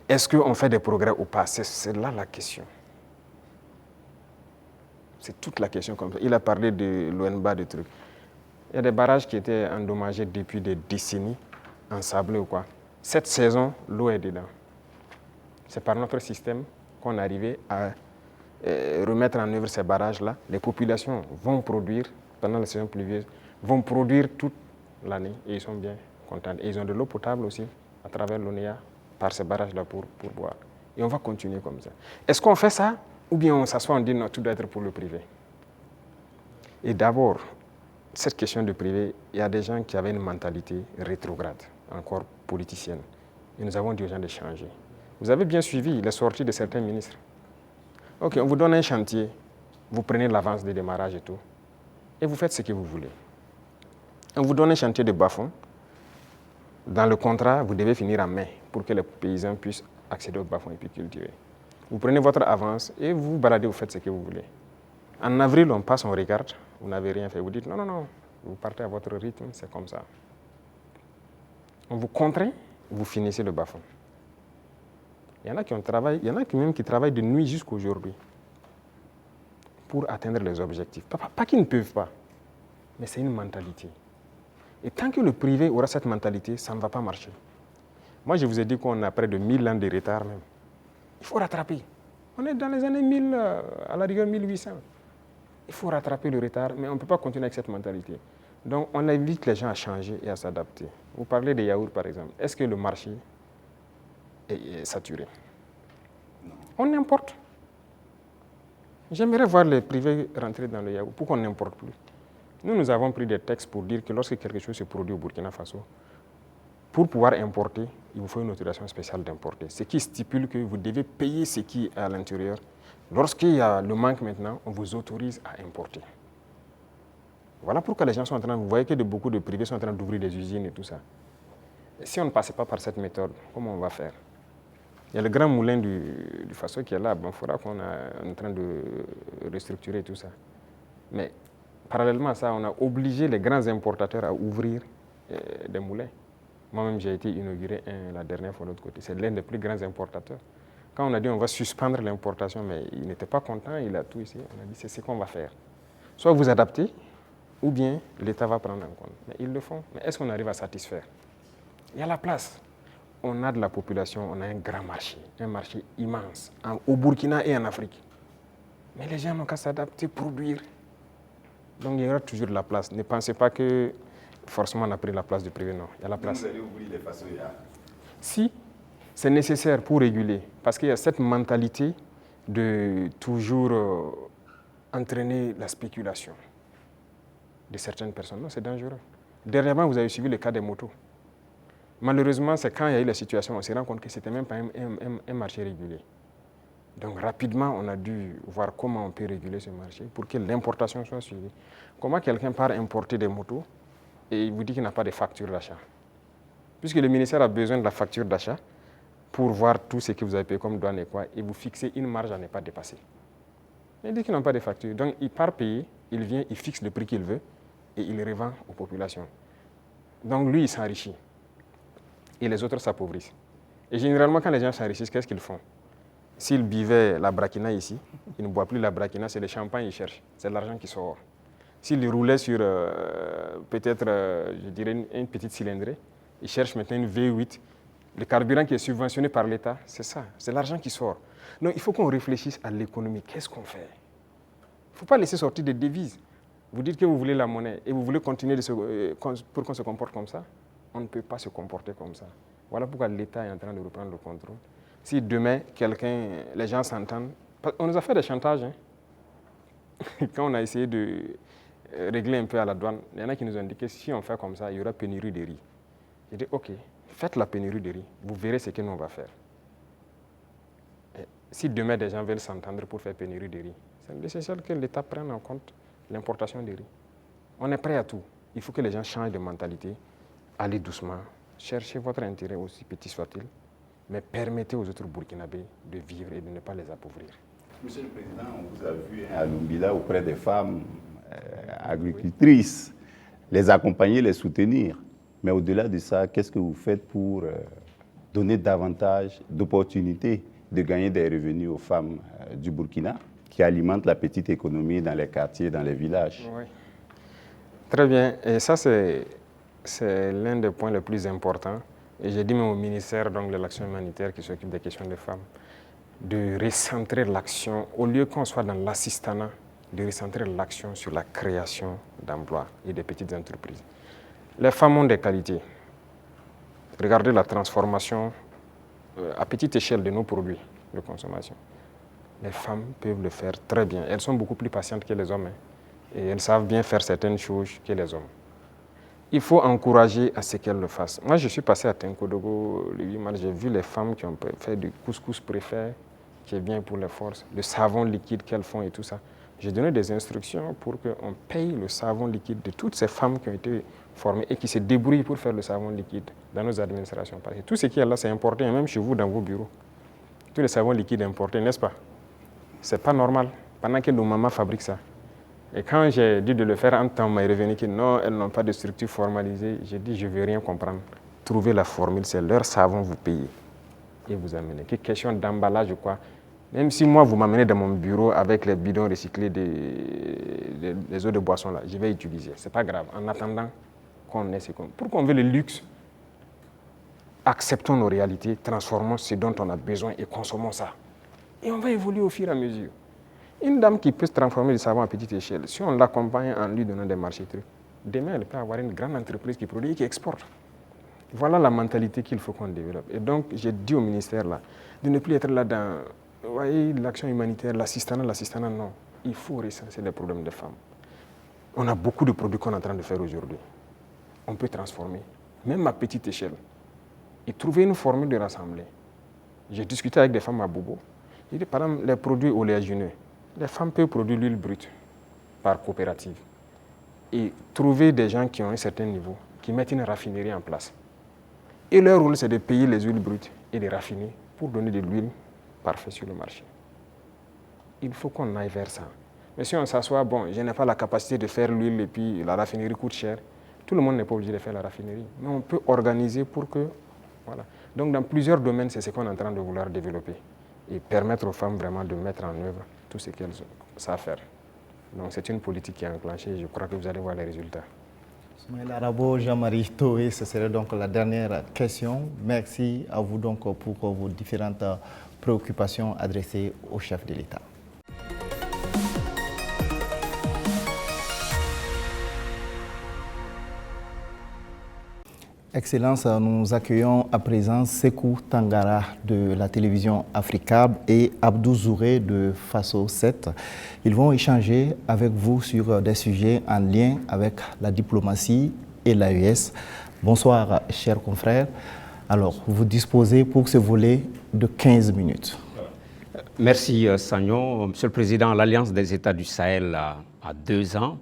Est-ce qu'on fait des progrès ou pas? C'est là la question. C'est toute la question comme ça. Il a parlé de l'ONBA, de trucs. Il y a des barrages qui étaient endommagés depuis des décennies, ensablés ou quoi. Cette saison, l'eau est dedans. C'est par notre système qu'on est arrivé à remettre en œuvre ces barrages-là. Les populations vont produire, pendant la saison pluvieuse, vont produire toute l'année et ils sont bien contents. Et ils ont de l'eau potable aussi à travers l'ONEA par ces barrages-là pour boire. Et on va continuer comme ça. Est-ce qu'on fait ça ou bien on s'assoit, on dit non, tout doit être pour le privé? Et d'abord, cette question de privé, il y a des gens qui avaient une mentalité rétrograde, encore politicienne. Et nous avons dit aux gens de changer. Vous avez bien suivi les sorties de certains ministres. Ok, on vous donne un chantier, vous prenez l'avance de démarrage et tout, et vous faites ce que vous voulez. On vous donne un chantier de bas-fond. Dans le contrat, vous devez finir en mai pour que les paysans puissent accéder au bas-fond et puis cultiver. Vous prenez votre avance et vous vous baladez, vous faites ce que vous voulez. En avril, on passe, on regarde, vous n'avez rien fait. Vous dites non, non, non, vous partez à votre rythme, c'est comme ça. On vous contraint, vous finissez le bas-fond. Il y en a qui même qui travaillent de nuit jusqu'à aujourd'hui pour atteindre les objectifs. Pas qu'ils ne peuvent pas, mais c'est une mentalité. Et tant que le privé aura cette mentalité, ça ne va pas marcher. Moi, je vous ai dit qu'on a près de 1000 ans de retard même. Il faut rattraper. On est dans les années 1000, à la rigueur 1800. Il faut rattraper le retard, mais on ne peut pas continuer avec cette mentalité. Donc, on invite les gens à changer et à s'adapter. Vous parlez des yaourts, par exemple. Est-ce que le marché est saturé? On importe. J'aimerais voir les privés rentrer dans le yaourt. Pourquoi on n'importe plus? Nous avons pris des textes pour dire que lorsque quelque chose se produit au Burkina Faso, pour pouvoir importer, il vous faut une autorisation spéciale d'importer. Ce qui stipule que vous devez payer ce qui est à l'intérieur. Lorsqu'il y a le manque maintenant, on vous autorise à importer. Voilà pourquoi les gens sont en train, vous voyez que beaucoup de privés sont en train d'ouvrir des usines et tout ça. Et si on ne passait pas par cette méthode, comment on va faire? Il y a le grand moulin du Faso qui est là. Bon, il faudra qu'on est en train de restructurer tout ça. Mais parallèlement à ça, on a obligé les grands importateurs à ouvrir des moulins. Moi-même, j'ai été inauguré la dernière fois de l'autre côté. C'est l'un des plus grands importateurs. Quand on a dit on va suspendre l'importation, mais il n'était pas content, il a tout ici. On a dit c'est ce qu'on va faire. Soit vous adaptez, ou bien l'État va prendre en compte. Mais ils le font. Mais est-ce qu'on arrive à satisfaire? Il y a la place. On a de la population, on a un grand marché, un marché immense, au Burkina et en Afrique. Mais les gens n'ont qu'à s'adapter, produire. Donc il y aura toujours de la place. Ne pensez pas que forcément on a pris la place du privé, non. Il y a la place. Vous allez ouvrir les façonnières. Si, c'est nécessaire pour réguler, parce qu'il y a cette mentalité de toujours entraîner la spéculation de certaines personnes. Non, c'est dangereux. Dernièrement, vous avez suivi le cas des motos. Malheureusement, c'est quand il y a eu la situation, on s'est rendu compte que ce n'était même pas un marché régulé. Donc rapidement, on a dû voir comment on peut réguler ce marché pour que l'importation soit suivie. Comment quelqu'un part importer des motos et il vous dit qu'il n'a pas de facture d'achat? Puisque le ministère a besoin de la facture d'achat pour voir tout ce que vous avez payé comme douane et quoi, et vous fixez une marge à ne pas dépasser. Il dit qu'il n'a pas de facture. Donc il part payer, il vient, il fixe le prix qu'il veut et il revend aux populations. Donc lui, il s'enrichit. Et les autres s'appauvrissent. Et généralement, quand les gens s'enrichissent, qu'est-ce qu'ils font? S'ils buvaient la braquina ici, ils ne boivent plus la braquina, c'est le champagne qu'ils cherchent. C'est l'argent qui sort. S'ils roulaient sur peut-être, je dirais, une petite cylindrée, ils cherchent maintenant une V8. Le carburant qui est subventionné par l'État, c'est ça, c'est l'argent qui sort. Donc il faut qu'on réfléchisse à l'économie. Qu'est-ce qu'on fait? Il ne faut pas laisser sortir des devises. Vous dites que vous voulez la monnaie et vous voulez continuer pour qu'on se comporte comme ça. On ne peut pas se comporter comme ça. Voilà pourquoi l'État est en train de reprendre le contrôle. Si demain, les gens s'entendent, on nous a fait des chantages. Hein. Quand on a essayé de régler un peu à la douane, il y en a qui nous ont dit que si on fait comme ça, il y aura pénurie de riz. J'ai dit, ok, faites la pénurie de riz, vous verrez ce que nous on va faire. Et si demain, des gens veulent s'entendre pour faire pénurie de riz, c'est nécessaire que l'État prenne en compte l'importation de riz. On est prêt à tout. Il faut que les gens changent de mentalité. Allez doucement, cherchez votre intérêt aussi petit soit-il, mais permettez aux autres Burkinabés de vivre et de ne pas les appauvrir. Monsieur le Président, on vous a vu à Lumbila auprès des femmes agricultrices, les accompagner, les soutenir. Mais au-delà de ça, qu'est-ce que vous faites pour donner davantage d'opportunités de gagner des revenus aux femmes du Burkina qui alimentent la petite économie dans les quartiers, dans les villages? Oui. Très bien. Et ça, c'est l'un des points les plus importants. Et j'ai dit même au ministère de l'Action humanitaire qui s'occupe des questions des femmes. de recentrer l'action, au lieu qu'on soit dans l'assistanat, de recentrer l'action sur la création d'emplois et des petites entreprises. Les femmes ont des qualités. Regardez la transformation à petite échelle de nos produits de consommation. Les femmes peuvent le faire très bien. Elles sont beaucoup plus patientes que les hommes, hein, et elles savent bien faire certaines choses que les hommes. Il faut encourager à ce qu'elles le fassent. Moi, je suis passé à Tenkodogo le 8 mars, j'ai vu les femmes qui ont fait du couscous préfet, qui est bien pour les forces, le savon liquide qu'elles font et tout ça. J'ai donné des instructions pour qu'on paye le savon liquide de toutes ces femmes qui ont été formées et qui se débrouillent pour faire le savon liquide dans nos administrations. Parce que tout ce qui est là, c'est importé, même chez vous, dans vos bureaux. Tous les savons liquides importés, n'est-ce pas? C'est pas normal, pendant que nos mamans fabriquent ça. Et quand j'ai dit de le faire en temps, on m'a revenu que non, elles n'ont pas de structure formalisée. J'ai dit, je ne veux rien comprendre. Trouvez la formule, c'est leur savon, vous payez. Et vous amenez. Que question d'emballage ou quoi. Même si moi, vous m'amenez dans mon bureau avec les bidons recyclés des eaux de boisson, là, je vais utiliser. Ce n'est pas grave. En attendant qu'on ait ce qu'on... Pourquoi on veut le luxe? Acceptons nos réalités, transformons ce dont on a besoin et consommons ça. Et on va évoluer au fur et à mesure. Une dame qui peut se transformer du savon à petite échelle, si on l'accompagne en lui donnant des marchés trucs, demain, elle peut avoir une grande entreprise qui produit et qui exporte. Voilà la mentalité qu'il faut qu'on développe. Et donc, j'ai dit au ministère là, de ne plus être là dans, vous voyez, l'action humanitaire, l'assistanat, non. Il faut recenser les problèmes des femmes. On a beaucoup de produits qu'on est en train de faire aujourd'hui. On peut transformer, même à petite échelle, et trouver une formule de rassembler. J'ai discuté avec des femmes à Bobo. J'ai dit, par exemple, les produits oléagineux. Les femmes peuvent produire l'huile brute par coopérative et trouver des gens qui ont un certain niveau, qui mettent une raffinerie en place. Et leur rôle, c'est de payer les huiles brutes et de raffiner pour donner de l'huile parfaite sur le marché. Il faut qu'on aille vers ça. Mais si on s'assoit, bon, je n'ai pas la capacité de faire l'huile et puis la raffinerie coûte cher, tout le monde n'est pas obligé de faire la raffinerie. Mais on peut organiser pour que... Voilà. Donc dans plusieurs domaines, c'est ce qu'on est en train de vouloir développer et permettre aux femmes vraiment de mettre en œuvre tout ce qu'elles savent faire. Donc c'est une politique qui est enclenchée et je crois que vous allez voir les résultats. Ismaël Arabo, Jean-Marie Toé, ce serait donc la dernière question. Merci à vous donc pour vos différentes préoccupations adressées au chef de l'État. Excellence, nous accueillons à présent Sekou Tangara de la télévision Africable et Abdou Zouré de Faso 7. Ils vont échanger avec vous sur des sujets en lien avec la diplomatie et l'AES. Bonsoir, chers confrères. Alors, vous disposez pour ce volet de 15 minutes. Merci, Sagnon. Monsieur le Président, l'Alliance des États du Sahel a 2 ans.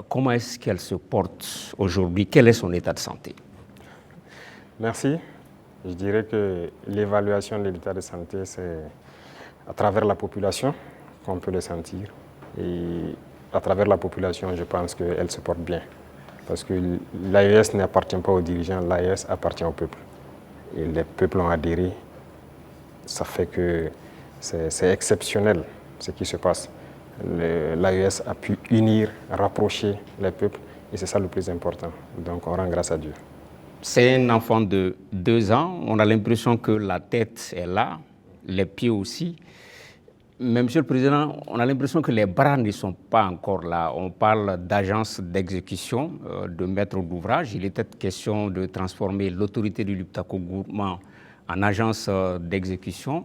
Comment est-ce qu'elle se porte aujourd'hui? Quel est son état de santé? Merci. Je dirais que l'évaluation de l'état de santé, c'est à travers la population qu'on peut le sentir. Et à travers la population, je pense qu'elle se porte bien. Parce que l'AES n'appartient pas aux dirigeants, l'AES appartient au peuple. Et les peuples ont adhéré. Ça fait que c'est exceptionnel ce qui se passe. L'AES a pu unir, rapprocher les peuples et c'est ça le plus important. Donc on rend grâce à Dieu. C'est un enfant de 2 ans. On a l'impression que la tête est là, les pieds aussi. Mais Monsieur le Président, on a l'impression que les bras ne sont pas encore là. On parle d'agence d'exécution, de maître d'ouvrage. Il était question de transformer l'autorité du Liptako-Gourma en agence d'exécution.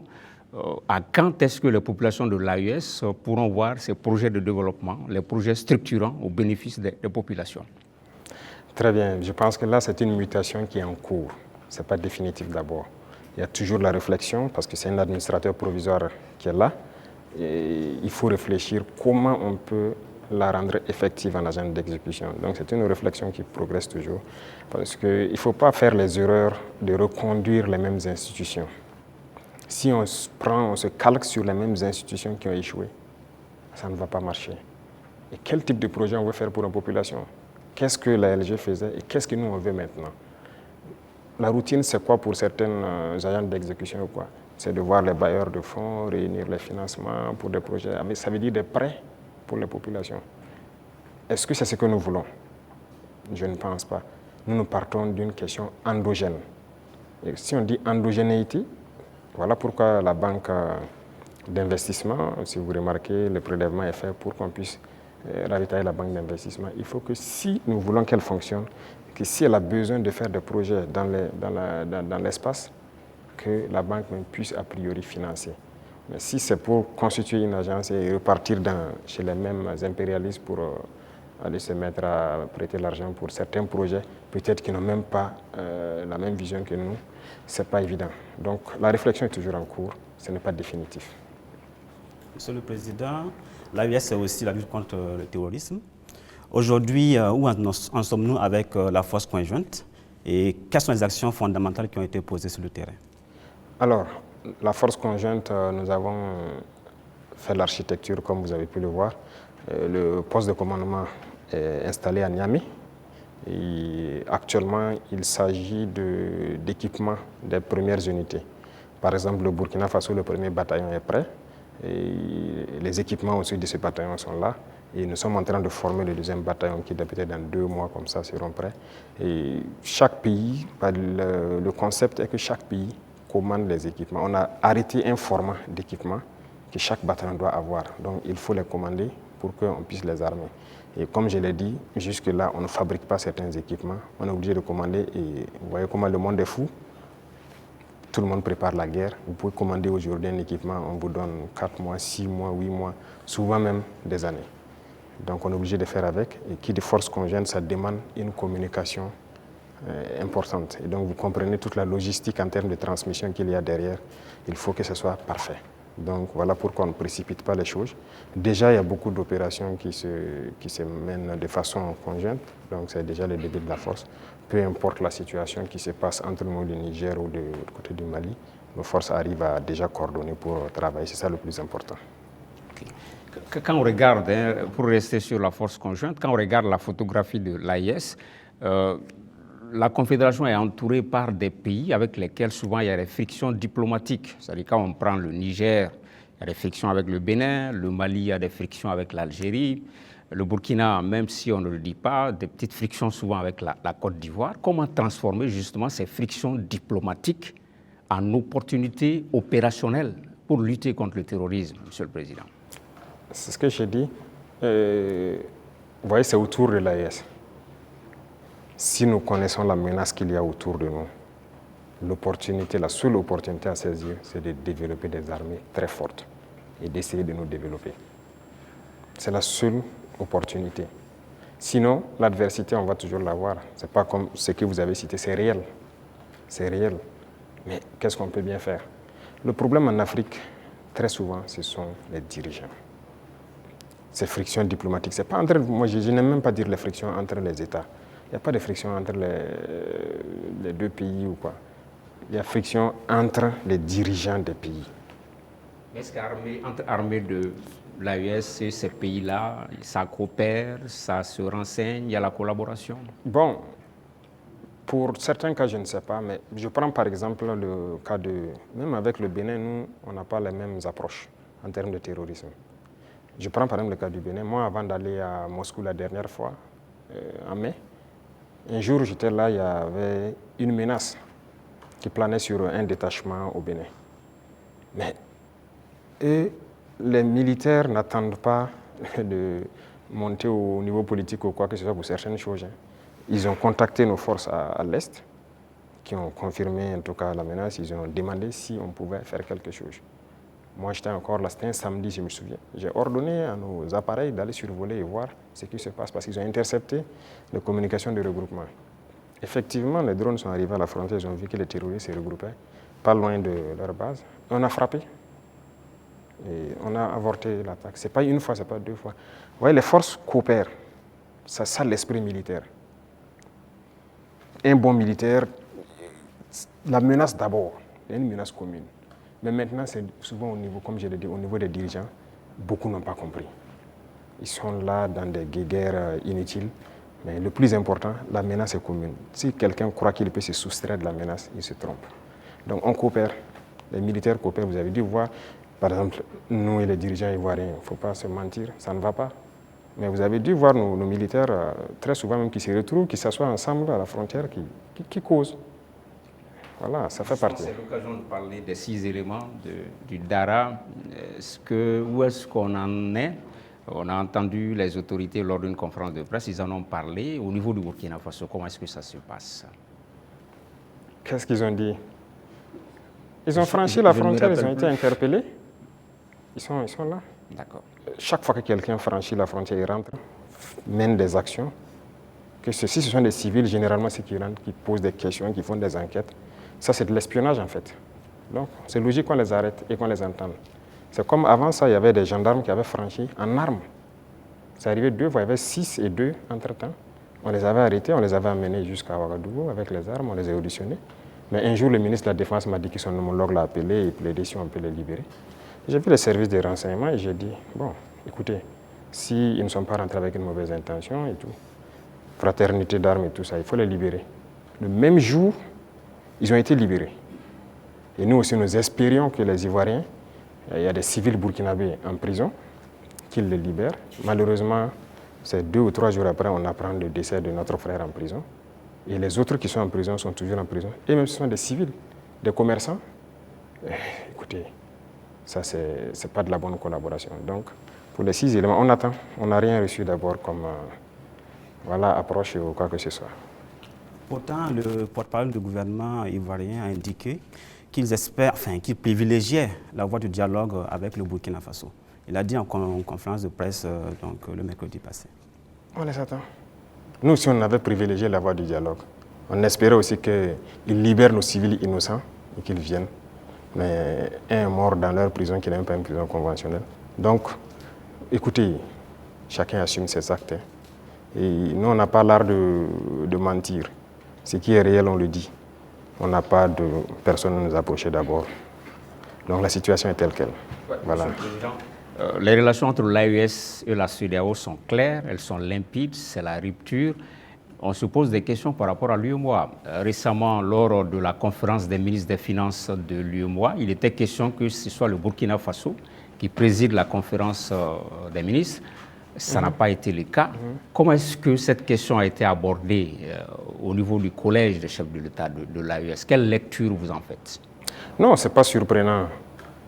À quand est-ce que les populations de l'AES pourront voir ces projets de développement, les projets structurants au bénéfice des populations? Très bien. Je pense que là, c'est une mutation qui est en cours. Ce n'est pas définitif d'abord. Il y a toujours la réflexion, parce que c'est un administrateur provisoire qui est là. Et il faut réfléchir comment on peut la rendre effective en agent d'exécution. Donc c'est une réflexion qui progresse toujours. Parce qu'il ne faut pas faire les erreurs de reconduire les mêmes institutions. Si on se calque sur les mêmes institutions qui ont échoué, ça ne va pas marcher. Et quel type de projet on veut faire pour une population? Qu'est-ce que la LG faisait et qu'est-ce que nous on veut maintenant? La routine, c'est quoi pour certains agents d'exécution ou quoi? C'est de voir les bailleurs de fonds, réunir les financements pour des projets. Mais ça veut dire des prêts pour les populations. Est-ce que c'est ce que nous voulons? Je ne pense pas. Nous partons d'une question endogène. Et si on dit endogénéité, voilà pourquoi la banque d'investissement. Si vous remarquez, le prélèvement est fait pour qu'on puisse ravitailler la banque d'investissement. Il faut que si nous voulons qu'elle fonctionne, que si elle a besoin de faire des projets dans l'espace, que la banque même puisse a priori financer. Mais si c'est pour constituer une agence et repartir chez les mêmes impérialistes pour aller se mettre à prêter l'argent pour certains projets, peut-être qu'ils n'ont même pas la même vision que nous, ce n'est pas évident. Donc la réflexion est toujours en cours, ce n'est pas définitif. Monsieur le Président, l'AES, c'est aussi la lutte contre le terrorisme. Aujourd'hui, où en sommes-nous avec la force conjointe et quelles sont les actions fondamentales qui ont été posées sur le terrain? Alors, la force conjointe, nous avons fait l'architecture comme vous avez pu le voir. Le poste de commandement est installé à Niamey. Et actuellement, il s'agit d'équipement des premières unités. Par exemple, le Burkina Faso, le premier bataillon est prêt. Et les équipements aussi de ce bataillon sont là. Et nous sommes en train de former le deuxième bataillon qui, peut-être dans 2 mois, comme ça, seront prêts. Et chaque pays, le concept est que chaque pays commande les équipements. On a arrêté un format d'équipement que chaque bataillon doit avoir. Donc, il faut les commander pour qu'on puisse les armer. Et comme je l'ai dit, jusque-là, on ne fabrique pas certains équipements. On est obligé de commander. Et vous voyez comment le monde est fou. Tout le monde prépare la guerre. Vous pouvez commander aujourd'hui un équipement, on vous donne 4 mois, 6 mois, 8 mois, souvent même des années. Donc on est obligé de faire avec. Et qui de force conjointe, ça demande une communication importante. Et donc vous comprenez toute la logistique en termes de transmission qu'il y a derrière. Il faut que ce soit parfait. Donc voilà pourquoi on ne précipite pas les choses. Déjà, il y a beaucoup d'opérations qui se mènent de façon conjointe. Donc c'est déjà le début de la force. Peu importe la situation qui se passe entre nous, le Niger ou du côté du Mali, nos forces arrivent à déjà coordonner pour travailler. C'est ça le plus important. Okay. Quand on regarde, pour rester sur la force conjointe, quand on regarde la photographie de l'AIS, la Confédération est entourée par des pays avec lesquels souvent il y a des frictions diplomatiques. C'est-à-dire quand on prend le Niger, il y a des frictions avec le Bénin, le Mali, il y a des frictions avec l'Algérie, le Burkina, même si on ne le dit pas, des petites frictions souvent avec la Côte d'Ivoire. Comment transformer justement ces frictions diplomatiques en opportunités opérationnelles pour lutter contre le terrorisme, Monsieur le Président? C'est ce que j'ai dit. Vous voyez, c'est autour de l'AES. Si nous connaissons la menace qu'il y a autour de nous, l'opportunité, la seule opportunité à saisir, c'est de développer des armées très fortes et d'essayer de nous développer. C'est la seule opportunité. Sinon, l'adversité, on va toujours l'avoir. Ce n'est pas comme ce que vous avez cité, c'est réel. C'est réel. Mais qu'est-ce qu'on peut bien faire? Le problème en Afrique, très souvent, ce sont les dirigeants. Ces frictions diplomatiques, c'est pas entre, moi je n'aime même pas dire les frictions entre les États. Il n'y a pas de friction entre les 2 pays ou quoi. Il y a friction entre les dirigeants des pays. Est-ce qu'entre armées de l'AES et ces pays-là, ça coopère, ça se renseigne, il y a la collaboration? Bon, pour certains cas, je ne sais pas, mais je prends par exemple le cas de... Même avec le Bénin, nous, on n'a pas les mêmes approches en termes de terrorisme. Je prends par exemple le cas du Bénin. Moi, avant d'aller à Moscou la dernière fois, en mai, un jour, j'étais là, il y avait une menace qui planait sur un détachement au Bénin. Mais les militaires n'attendent pas de monter au niveau politique ou quoi que ce soit pour certaines choses. Ils ont contacté nos forces à l'Est, qui ont confirmé en tout cas la menace. Ils ont demandé si on pouvait faire quelque chose. Moi, j'étais encore là, c'était un samedi, je me souviens. J'ai ordonné à nos appareils d'aller survoler et voir ce qui se passe parce qu'ils ont intercepté les communications de regroupement. Effectivement, les drones sont arrivés à la frontière, ils ont vu que les terroristes se regroupaient pas loin de leur base. On a frappé et on a avorté l'attaque. Ce n'est pas une fois, ce n'est pas 2 fois. Vous voyez, les forces coopèrent. C'est ça l'esprit militaire. Un bon militaire, la menace d'abord, il y a une menace commune. Mais maintenant, c'est souvent au niveau, comme je l'ai dit, au niveau des dirigeants, beaucoup n'ont pas compris. Ils sont là dans des guerres inutiles. Mais le plus important, la menace est commune. Si quelqu'un croit qu'il peut se soustraire de la menace, il se trompe. Donc on coopère. Les militaires coopèrent. Vous avez dû voir, par exemple, nous et les dirigeants ivoiriens, il ne faut pas se mentir, ça ne va pas. Mais vous avez dû voir nos militaires, très souvent même, qui se retrouvent, qui s'assoient ensemble à la frontière, qui causent. Voilà, ça fait partie. C'est l'occasion de parler des 6 éléments du DARA. Où est-ce qu'on en est? On a entendu les autorités lors d'une conférence de presse, ils en ont parlé. Au niveau du Burkina Faso, comment est-ce que ça se passe? Qu'est-ce qu'ils ont dit? Ils ont franchi la frontière, ils ont été interpellés. Ils sont là. D'accord. Chaque fois que quelqu'un franchit la frontière, il rentre, mène des actions. Que si ce sont des civils, généralement, c'est qui rentrent, qui posent des questions, qui font des enquêtes. Ça, c'est de l'espionnage, en fait. Donc, c'est logique qu'on les arrête et qu'on les entende. C'est comme avant ça, il y avait des gendarmes qui avaient franchi en armes. C'est arrivé 2 fois, il y avait 6 et 2 entre-temps. On les avait arrêtés, on les avait amenés jusqu'à Ouagadougou avec les armes, on les a auditionnés. Mais un jour, le ministre de la Défense m'a dit que son homologue l'a appelé et plaidé si on peut les libérer. J'ai vu les services de renseignement et j'ai dit, bon, écoutez, s'ils ne sont pas rentrés avec une mauvaise intention et tout, fraternité d'armes et tout ça, il faut les libérer. Le même jour, ils ont été libérés. Et nous aussi, nous espérions que les Ivoiriens, il y a des civils burkinabés en prison, qu'ils les libèrent. Malheureusement, c'est 2 ou 3 jours après, on apprend le décès de notre frère en prison. Et les autres qui sont en prison sont toujours en prison. Et même ce sont des civils, des commerçants. Écoutez, ça, c'est pas de la bonne collaboration. Donc, pour les 6 éléments, on attend. On n'a rien reçu d'abord comme approche ou quoi que ce soit. Pourtant, le porte-parole du gouvernement ivoirien a indiqué qu'ils privilégiaient la voie du dialogue avec le Burkina Faso. Il a dit en conférence de presse le mercredi passé. On les attend. Nous, si on avait privilégié la voie du dialogue, on espérait aussi qu'ils libèrent nos civils innocents et qu'ils viennent. Mais un est mort dans leur prison qui n'est même pas une prison conventionnelle. Donc, écoutez, chacun assume ses actes. Et nous, on n'a pas l'art de mentir. Ce qui est réel, on le dit. On n'a pas de personne à nous approcher d'abord. Donc la situation est telle qu'elle. Ouais, voilà. Les relations entre l'AES et la CEDEAO sont claires, elles sont limpides, c'est la rupture. On se pose des questions par rapport à l'UEMOA. Récemment, lors de la conférence des ministres des Finances de l'UEMOA, il était question que ce soit le Burkina Faso qui préside la conférence des ministres. Ça n'a pas été le cas. Comment est-ce que cette question a été abordée au niveau du collège des chefs de l'État de l'AES? Quelle lecture vous en faites? Non, ce n'est pas surprenant.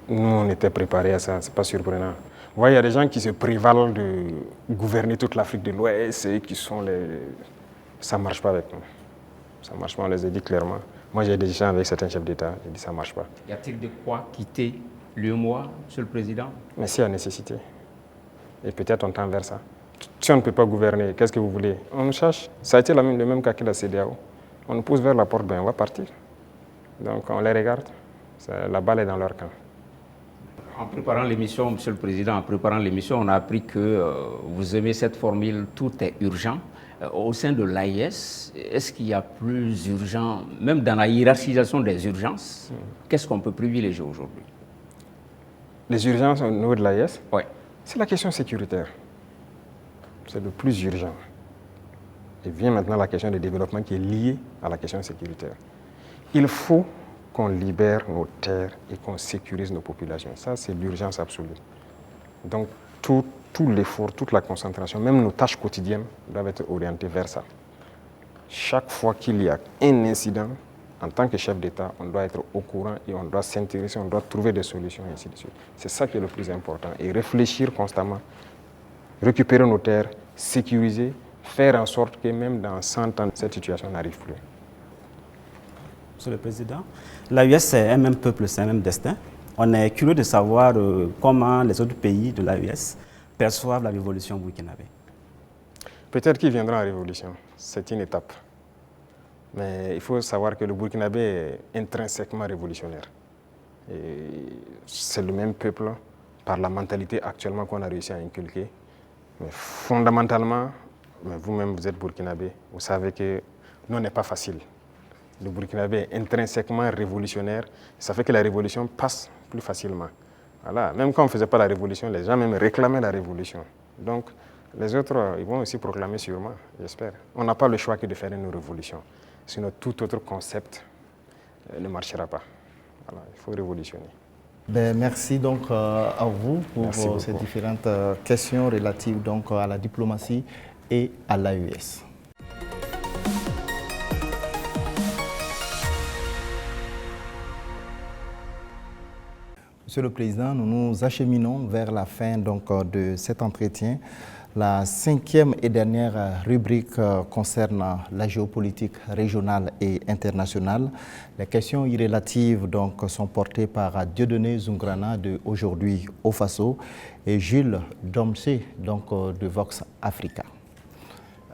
Nous, on était préparés à ça, ce n'est pas surprenant. Vous voyez, il y a des gens qui se prévalent de gouverner toute l'Afrique de l'Ouest et qui sont les... Ça ne marche pas avec nous. Ça ne marche pas, on les a dit clairement. Moi, j'ai des gens avec certains chefs d'État, j'ai dit ça ne marche pas. Y a-t-il de quoi quitter l'UEMOA, Monsieur le Président? Mais s'il y a nécessité. Et peut-être on tend vers ça. Si on ne peut pas gouverner, qu'est-ce que vous voulez? On nous cherche. Ça a été le même cas que la CEDEAO. On nous pousse vers la porte, ben on va partir. Donc on les regarde. La balle est dans leur camp. En préparant l'émission, Monsieur le Président, en préparant l'émission, on a appris que vous aimez cette formule « tout est urgent ». Au sein de l'AES, est-ce qu'il y a plus urgent, même dans la hiérarchisation des urgences, qu'est-ce qu'on peut privilégier aujourd'hui? Les urgences au niveau de l'AES? Oui. C'est la question sécuritaire. C'est le plus urgent. Et vient maintenant la question du développement qui est liée à la question sécuritaire. Il faut qu'on libère nos terres et qu'on sécurise nos populations. Ça, c'est l'urgence absolue. Donc, tout l'effort, toute la concentration, même nos tâches quotidiennes doivent être orientées vers ça. Chaque fois qu'il y a un incident, en tant que chef d'État, on doit être au courant et on doit s'intéresser, on doit trouver des solutions et ainsi de suite. C'est ça qui est le plus important. Et réfléchir constamment, récupérer nos terres, sécuriser, faire en sorte que même dans 100 ans, cette situation n'arrive plus. Monsieur le Président, l'AES, c'est un même peuple, c'est un même destin. On est curieux de savoir comment les autres pays de l'AES perçoivent la révolution burkinabé. Peut-être qu'ils viendront à la révolution. C'est une étape. Mais il faut savoir que le Burkinabé est intrinsèquement révolutionnaire. C'est le même peuple par la mentalité actuellement qu'on a réussi à inculquer. Mais fondamentalement, vous-même vous êtes Burkinabé, vous savez que non n'est pas facile. Le Burkinabé est intrinsèquement révolutionnaire. Ça fait que la révolution passe plus facilement. Voilà. Même quand on ne faisait pas la révolution, les gens même réclamaient la révolution. Donc les autres, ils vont aussi proclamer sûrement, j'espère. On n'a pas le choix que de faire une révolution. Sinon, tout autre concept ne marchera pas. Voilà, il faut révolutionner. Merci donc à vous pour ces différentes questions relatives donc à la diplomatie et à l'AES. Monsieur le Président, nous nous acheminons vers la fin donc, de cet entretien. La 5e et dernière rubrique concerne la géopolitique régionale et internationale. Les questions irrélatives donc, sont portées par Dieudonné Zoungrana de Aujourd'hui au Faso et Jules Domsé donc, de Vox Africa.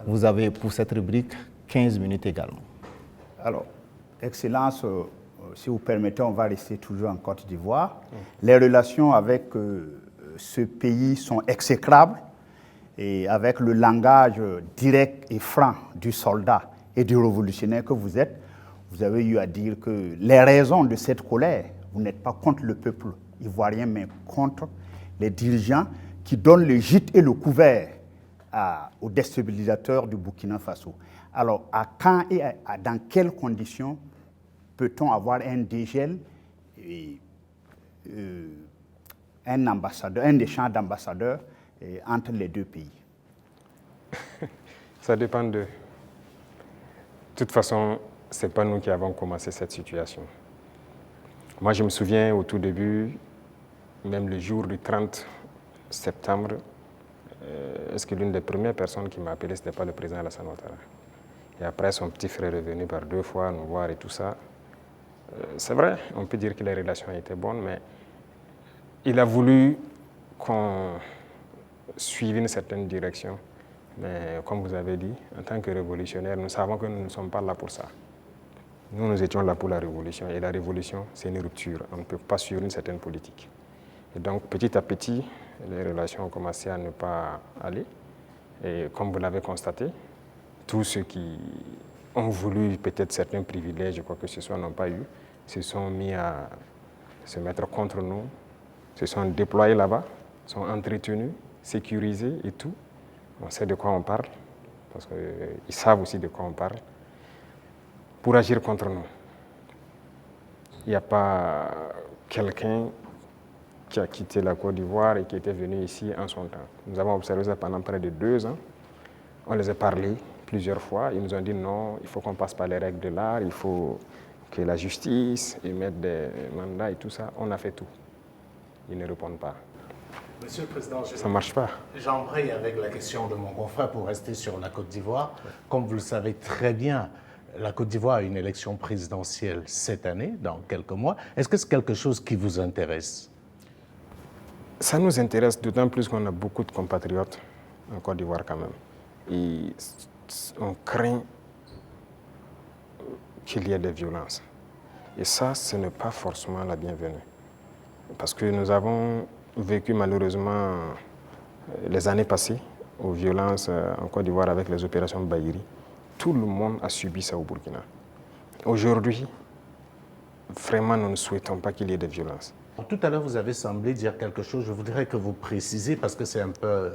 Vous avez pour cette rubrique 15 minutes également. Alors, Excellence, si vous permettez, on va rester toujours en Côte d'Ivoire. Les relations avec ce pays sont exécrables. Et avec le langage direct et franc du soldat et du révolutionnaire que vous êtes, vous avez eu à dire que les raisons de cette colère, vous n'êtes pas contre le peuple ivoirien, mais contre les dirigeants qui donnent le gîte et le couvert aux déstabilisateurs du Burkina Faso. Alors, à quand et dans quelles conditions peut-on avoir un dégel et un échange d'ambassadeurs entre les deux pays? Ça dépend d'eux. De toute façon, ce n'est pas nous qui avons commencé cette situation. Moi, je me souviens au tout début, même le jour du 30 septembre, est-ce que l'une des premières personnes qui m'a appelé, ce n'était pas le président Alassane Ouattara? Et après, son petit frère est venu par 2 fois nous voir et tout ça. C'est vrai, on peut dire que les relations étaient bonnes, mais il a voulu qu'on suive une certaine direction. Mais comme vous avez dit, en tant que révolutionnaires, nous savons que nous ne sommes pas là pour ça. Nous étions là pour la révolution. Et la révolution, c'est une rupture. On ne peut pas suivre une certaine politique. Et donc, petit à petit, les relations ont commencé à ne pas aller. Et comme vous l'avez constaté, tous ceux qui ont voulu peut-être certains privilèges ou quoi que ce soit n'ont pas eu, se sont mis à se mettre contre nous, se sont déployés là-bas, sont entretenus, sécurisés et tout. On sait de quoi on parle, parce qu'ils savent aussi de quoi on parle, pour agir contre nous. Il n'y a pas quelqu'un qui a quitté la Côte d'Ivoire et qui était venu ici en son temps. Nous avons observé ça pendant près de 2 ans. On les a parlé plusieurs fois. Ils nous ont dit non, il faut qu'on passe par les règles de l'art, il faut que la justice émette des mandats et tout ça. On a fait tout. Ils ne répondent pas. Monsieur le Président, ça ne marche pas. J'embraye avec la question de mon confrère pour rester sur la Côte d'Ivoire. Comme vous le savez très bien, la Côte d'Ivoire a une élection présidentielle cette année, dans quelques mois. Est-ce que c'est quelque chose qui vous intéresse? Ça nous intéresse d'autant plus qu'on a beaucoup de compatriotes en Côte d'Ivoire quand même. Et on craint qu'il y ait des violences. Et ça, ce n'est pas forcément la bienvenue. Parce que nous avons vécu malheureusement les années passées aux violences en Côte d'Ivoire avec les opérations Bahiri. Tout le monde a subi ça au Burkina. Aujourd'hui, vraiment, nous ne souhaitons pas qu'il y ait des violences. Tout à l'heure, vous avez semblé dire quelque chose. Je voudrais que vous précisiez, parce que c'est un peu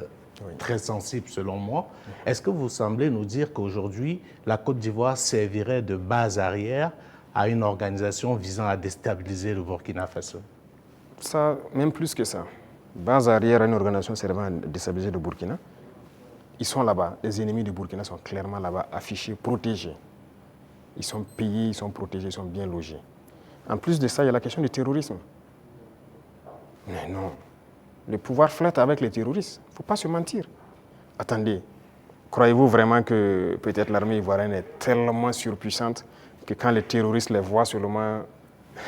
très sensible selon moi. Est-ce que vous semblez nous dire qu'aujourd'hui, la Côte d'Ivoire servirait de base arrière à une organisation visant à déstabiliser le Burkina Faso? Ça, même plus que ça. Base arrière à une organisation servant à déstabiliser le Burkina, ils sont là-bas. Les ennemis du Burkina sont clairement là-bas, affichés, protégés. Ils sont payés, ils sont protégés, ils sont bien logés. En plus de ça, il y a la question du terrorisme. Mais non, le pouvoir flotte avec les terroristes. Il ne faut pas se mentir. Attendez, croyez-vous vraiment que peut-être l'armée ivoirienne est tellement surpuissante que quand les terroristes les voient seulement,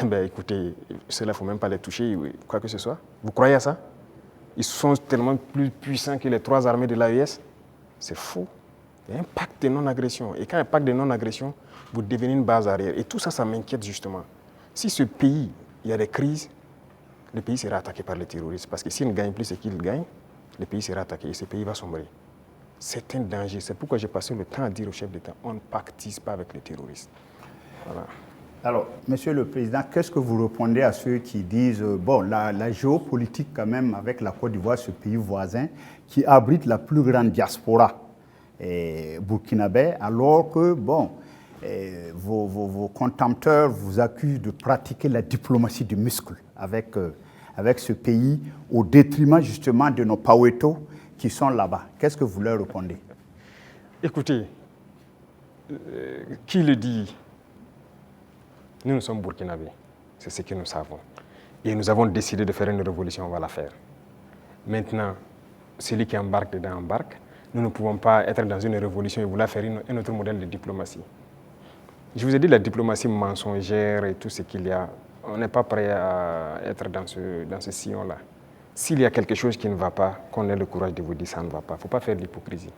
ben écoutez, ceux-là, il ne faut même pas les toucher, quoi que ce soit. Vous croyez à ça? Ils sont tellement plus puissants que les 3 armées de l'AES. C'est faux. Il y a un pacte de non-agression. Et quand il y a un pacte de non-agression, vous devenez une base arrière. Et tout ça, ça m'inquiète justement. Si ce pays, il y a des crises, le pays sera attaqué par les terroristes. Parce que s'ils ne gagnent plus ce qu'ils gagnent, le pays sera attaqué et ce pays va sombrer. C'est un danger. C'est pourquoi j'ai passé le temps à dire au chef d'État, on ne pactise pas avec les terroristes. Voilà. Alors, Monsieur le Président, qu'est-ce que vous répondez à ceux qui disent, bon, la géopolitique quand même avec la Côte d'Ivoire, ce pays voisin, qui abrite la plus grande diaspora burkinabé, alors que, bon, vos contempteurs vous accusent de pratiquer la diplomatie du muscle avec ce pays, au détriment justement de nos Paweto qui sont là-bas. Qu'est-ce que vous leur répondez? Écoutez, qui le dit? Nous sommes burkinabés, c'est ce que nous savons. et nous avons décidé de faire une révolution, on va la faire. Maintenant, celui qui embarque dedans embarque. Nous ne pouvons pas être dans une révolution et vouloir faire un autre modèle de diplomatie. Je vous ai dit la diplomatie mensongère et tout ce qu'il y a, on n'est pas prêt à être dans ce sillon-là. S'il y a quelque chose qui ne va pas, qu'on ait le courage de vous dire ça ne va pas. Il ne faut pas faire de l'hypocrisie.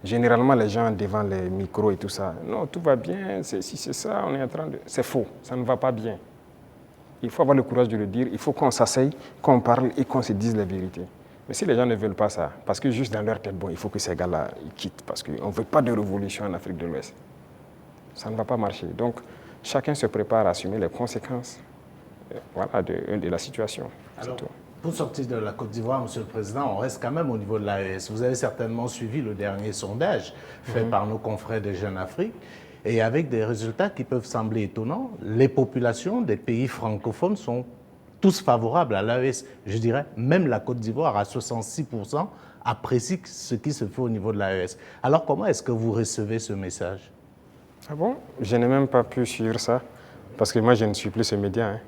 Généralement, les gens devant les micros et tout ça, non, tout va bien, si c'est ça, on est en train de... C'est faux, ça ne va pas bien. Il faut avoir le courage de le dire, il faut qu'on s'asseye, qu'on parle et qu'on se dise la vérité. Mais si les gens ne veulent pas ça, parce que juste dans leur tête, bon, il faut que ces gars-là ils quittent, parce qu'on ne veut pas de révolution en Afrique de l'Ouest. Ça ne va pas marcher. Donc, chacun se prépare à assumer les conséquences de la situation. Alors, pour sortir de la Côte d'Ivoire, Monsieur le Président, on reste quand même au niveau de l'AES. Vous avez certainement suivi le dernier sondage fait par nos confrères de Jeune Afrique, et avec des résultats qui peuvent sembler étonnants. Les populations des pays francophones sont tous favorables à l'AES. Je dirais, même la Côte d'Ivoire, à 66%, apprécie ce qui se fait au niveau de l'AES. Alors, comment est-ce que vous recevez ce message? Ah bon? Je n'ai même pas pu suivre ça, parce que moi, je ne suis plus ce média. Hein.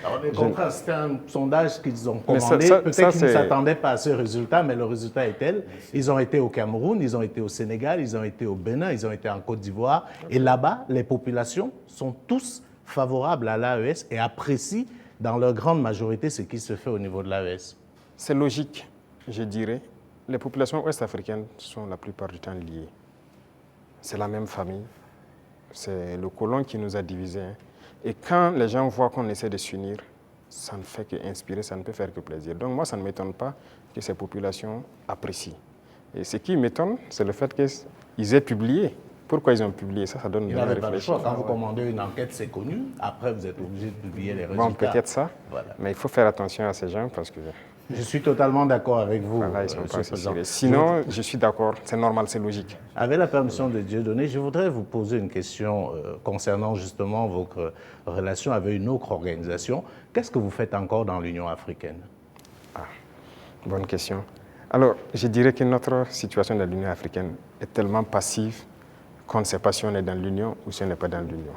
Alors, on est compris, c'était un sondage qu'ils ont commandé. Peut-être qu'ils ne s'attendaient pas à ce résultat, mais le résultat est tel. Ils ont été au Cameroun, ils ont été au Sénégal, ils ont été au Bénin, ils ont été en Côte d'Ivoire. Et là-bas, les populations sont tous favorables à l'AES et apprécient dans leur grande majorité ce qui se fait au niveau de l'AES. C'est logique, je dirais. Les populations ouest-africaines sont la plupart du temps liées. C'est la même famille. C'est le colon qui nous a divisés. Hein. Et quand les gens voient qu'on essaie de s'unir, ça ne fait qu'inspirer, ça ne peut faire que plaisir. Donc moi, ça ne m'étonne pas que ces populations apprécient. Et ce qui m'étonne, c'est le fait qu'ils aient publié. Pourquoi ils ont publié ça? Ça donne une réflexion. Quand vous commandez une enquête, c'est connu. Après, vous êtes obligé de publier les résultats. Bon, peut-être ça. Voilà. Mais il faut faire attention à ces gens parce que... Je suis totalement d'accord avec vous. Voilà, ils sont pas assez. Sinon, je suis d'accord. C'est normal, c'est logique. Avec la permission de Dieudonné, je voudrais vous poser une question concernant justement votre relation avec une autre organisation. Qu'est-ce que vous faites encore dans l'Union africaine? Ah, bonne question. Alors, je dirais que notre situation dans l'Union africaine est tellement passive qu'on ne sait pas si on est dans l'Union ou si on n'est pas dans l'Union.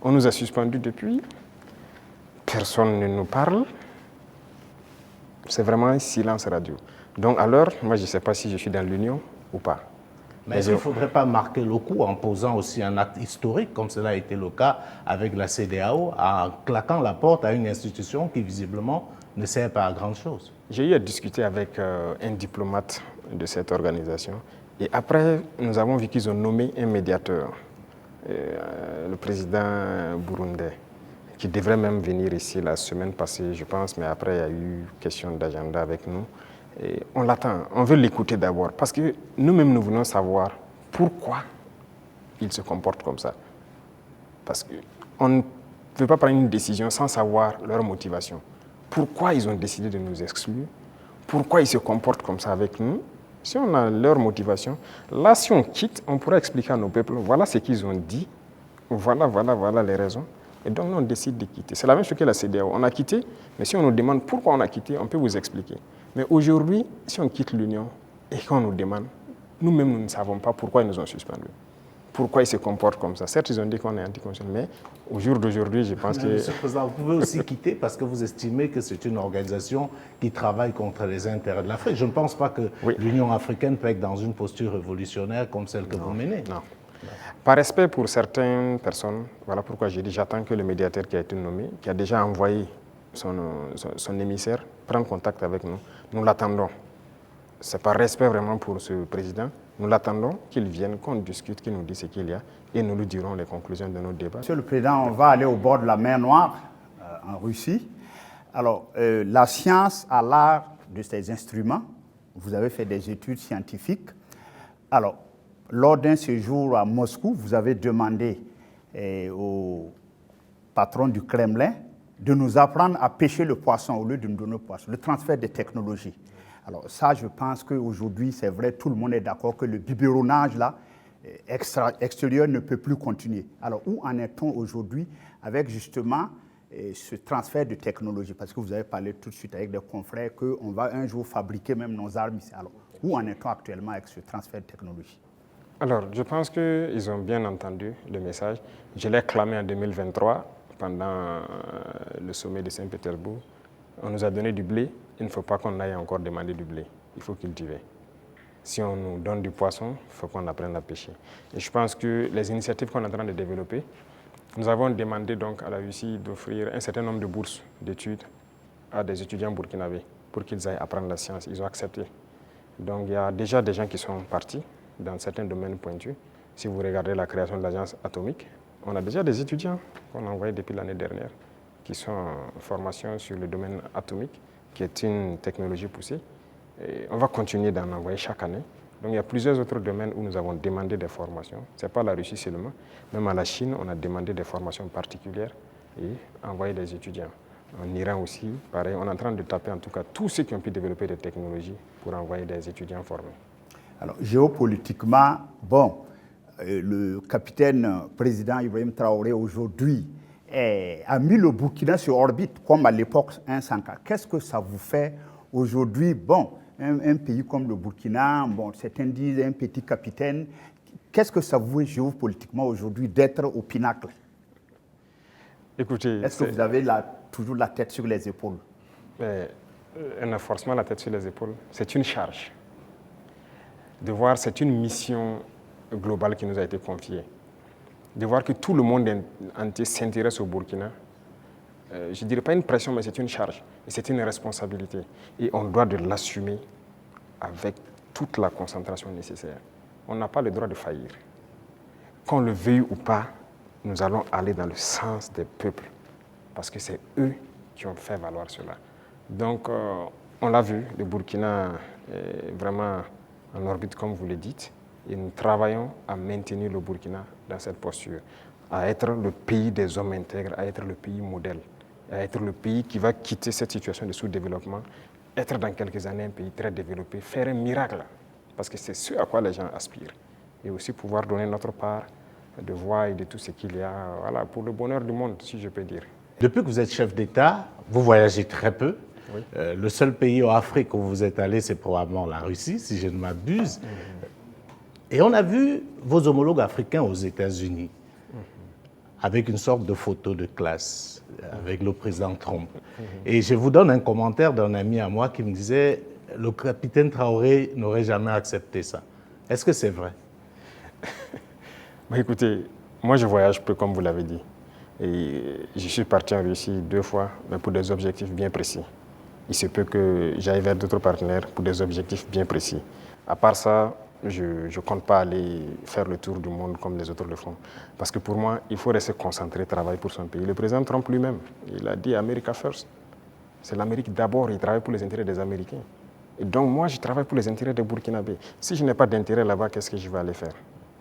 On nous a suspendus depuis, personne ne nous parle, c'est vraiment un silence radio. Donc alors, moi je ne sais pas si je suis dans l'Union ou pas. Mais est-ce qu'il ne faudrait pas marquer le coup en posant aussi un acte historique, comme cela a été le cas avec la CEDEAO, en claquant la porte à une institution qui visiblement ne sert pas à grand-chose? J'ai eu à discuter avec un diplomate de cette organisation. Et après, nous avons vu qu'ils ont nommé un médiateur, le président burundais, qui devrait même venir ici la semaine passée, je pense, mais après, il y a eu question d'agenda avec nous. Et on l'attend, on veut l'écouter d'abord, parce que nous-mêmes, nous voulons savoir pourquoi ils se comportent comme ça. Parce qu'on ne peut pas prendre une décision sans savoir leur motivation. Pourquoi ils ont décidé de nous exclure? Pourquoi ils se comportent comme ça avec nous? Si on a leur motivation, là, si on quitte, on pourra expliquer à nos peuples, voilà ce qu'ils ont dit, voilà les raisons. Et donc, nous, on décide de quitter. C'est la même chose que la CEDEAO. On a quitté, mais si on nous demande pourquoi on a quitté, on peut vous expliquer. Mais aujourd'hui, si on quitte l'Union et qu'on nous demande, nous-mêmes, nous ne savons pas pourquoi ils nous ont suspendus. Pourquoi ils se comportent comme ça. Certes, ils ont dit qu'on est anticonstitutionnel, mais au jour d'aujourd'hui, je pense que... Monsieur le Président, vous pouvez aussi quitter parce que vous estimez que c'est une organisation qui travaille contre les intérêts de l'Afrique. Je ne pense pas que l'Union africaine peut être dans une posture révolutionnaire comme celle que vous menez. Non. Par respect pour certaines personnes, voilà pourquoi j'ai dit j'attends que le médiateur qui a été nommé, qui a déjà envoyé son émissaire, prenne contact avec nous. Nous l'attendons. C'est par respect vraiment pour ce président. Nous l'attendons qu'il vienne, qu'on discute, qu'il nous dise ce qu'il y a et nous lui dirons les conclusions de nos débats. Monsieur le Président, on va aller au bord de la mer Noire, en Russie. Alors, la science a l'art de ces instruments. Vous avez fait des études scientifiques. Alors, lors d'un séjour à Moscou, vous avez demandé au patron du Kremlin de nous apprendre à pêcher le poisson au lieu de nous donner le poisson, le transfert des technologies. Alors ça, je pense qu'aujourd'hui, c'est vrai, tout le monde est d'accord que le biberonnage là, extérieur ne peut plus continuer. Alors où en est-on aujourd'hui avec justement ce transfert de technologie? Parce que vous avez parlé tout de suite avec des confrères qu'on va un jour fabriquer même nos armes ici. Alors où en est-on actuellement avec ce transfert de technologie? Alors, je pense qu'ils ont bien entendu le message. Je l'ai clamé en 2023. pendant le sommet de Saint-Pétersbourg. On nous a donné du blé, il ne faut pas qu'on aille encore demander du blé, il faut cultiver. Si on nous donne du poisson, il faut qu'on apprenne à pêcher. Et je pense que les initiatives qu'on est en train de développer, nous avons demandé donc à la Russie d'offrir un certain nombre de bourses d'études à des étudiants burkinabés pour qu'ils aillent apprendre la science. Ils ont accepté. Donc il y a déjà des gens qui sont partis dans certains domaines pointus. Si vous regardez la création de l'agence atomique, on a déjà des étudiants qu'on a envoyés depuis l'année dernière qui sont en formation sur le domaine atomique, qui est une technologie poussée. Et on va continuer d'en envoyer chaque année. Donc il y a plusieurs autres domaines où nous avons demandé des formations. Ce n'est pas la Russie seulement. Même à la Chine, on a demandé des formations particulières et envoyé des étudiants. En Iran aussi, pareil, on est en train de taper en tout cas tous ceux qui ont pu développer des technologies pour envoyer des étudiants formés. Alors, géopolitiquement, bon, le capitaine président Ibrahim Traoré aujourd'hui a mis le Burkina sur orbite, comme à l'époque un Sanka. Qu'est-ce que ça vous fait aujourd'hui? Bon, un pays comme le Burkina, bon, certains disent un petit capitaine. Qu'est-ce que ça vous fait géopolitiquement aujourd'hui d'être au pinacle? Écoutez, est-ce que vous avez toujours la tête sur les épaules? On a forcément la tête sur les épaules. C'est une charge. De voir, c'est une mission globale qui nous a été confiée. De voir que tout le monde entier s'intéresse au Burkina, je ne dirais pas une pression, mais c'est une charge. Et c'est une responsabilité. Et on doit de l'assumer avec toute la concentration nécessaire. On n'a pas le droit de faillir. Qu'on le veuille ou pas, nous allons aller dans le sens des peuples. Parce que c'est eux qui ont fait valoir cela. Donc, on l'a vu, le Burkina est vraiment en orbite, comme vous le dites. Et nous travaillons à maintenir le Burkina dans cette posture, à être le pays des hommes intègres, à être le pays modèle, à être le pays qui va quitter cette situation de sous-développement, être dans quelques années un pays très développé, faire un miracle, parce que c'est ce à quoi les gens aspirent. Et aussi pouvoir donner notre part de voix et de tout ce qu'il y a, voilà, pour le bonheur du monde, si je peux dire. Depuis que vous êtes chef d'État, vous voyagez très peu. Oui. Le seul pays en Afrique où vous êtes allé, c'est probablement la Russie, si je ne m'abuse. Et on a vu vos homologues africains aux États-Unis, avec une sorte de photo de classe, avec le président Trump. Et je vous donne un commentaire d'un ami à moi qui me disait « Le capitaine Traoré n'aurait jamais accepté ça ». Est-ce que c'est vrai? Écoutez, moi je voyage peu comme vous l'avez dit. Et je suis parti en Russie 2 fois, mais pour des objectifs bien précis. Il se peut que j'aille vers d'autres partenaires pour des objectifs bien précis. À part ça, je ne compte pas aller faire le tour du monde comme les autres le font. Parce que pour moi, il faut rester concentré, travailler pour son pays. Le président Trump lui-même, il a dit « America first ». C'est l'Amérique d'abord, il travaille pour les intérêts des Américains. Et donc moi, je travaille pour les intérêts des Burkinabés. Si je n'ai pas d'intérêt là-bas, qu'est-ce que je vais aller faire?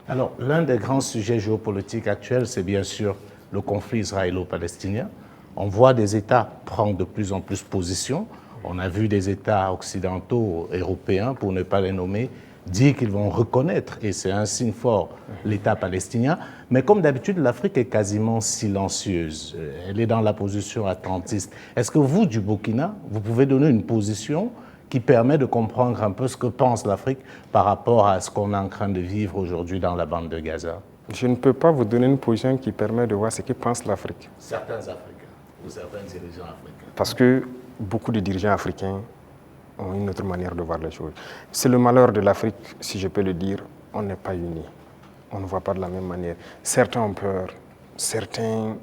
Alors, l'un des grands sujets géopolitiques actuels, c'est bien sûr le conflit israélo-palestinien. On voit des États prendre de plus en plus position. On a vu des États occidentaux, européens, pour ne pas les nommer, dire qu'ils vont reconnaître, et c'est un signe fort, l'État palestinien. Mais comme d'habitude, l'Afrique est quasiment silencieuse. Elle est dans la position attentiste. Est-ce que vous, du Burkina, vous pouvez donner une position qui permet de comprendre un peu ce que pense l'Afrique par rapport à ce qu'on est en train de vivre aujourd'hui dans la bande de Gaza? Je ne peux pas vous donner une position qui permet de voir ce que pense l'Afrique. Certains Africains, ou certains dirigeants africains. Parce que beaucoup de dirigeants africains ont une autre manière de voir les choses. C'est le malheur de l'Afrique, si je peux le dire, on n'est pas unis. On ne voit pas de la même manière. Certains ont peur, certains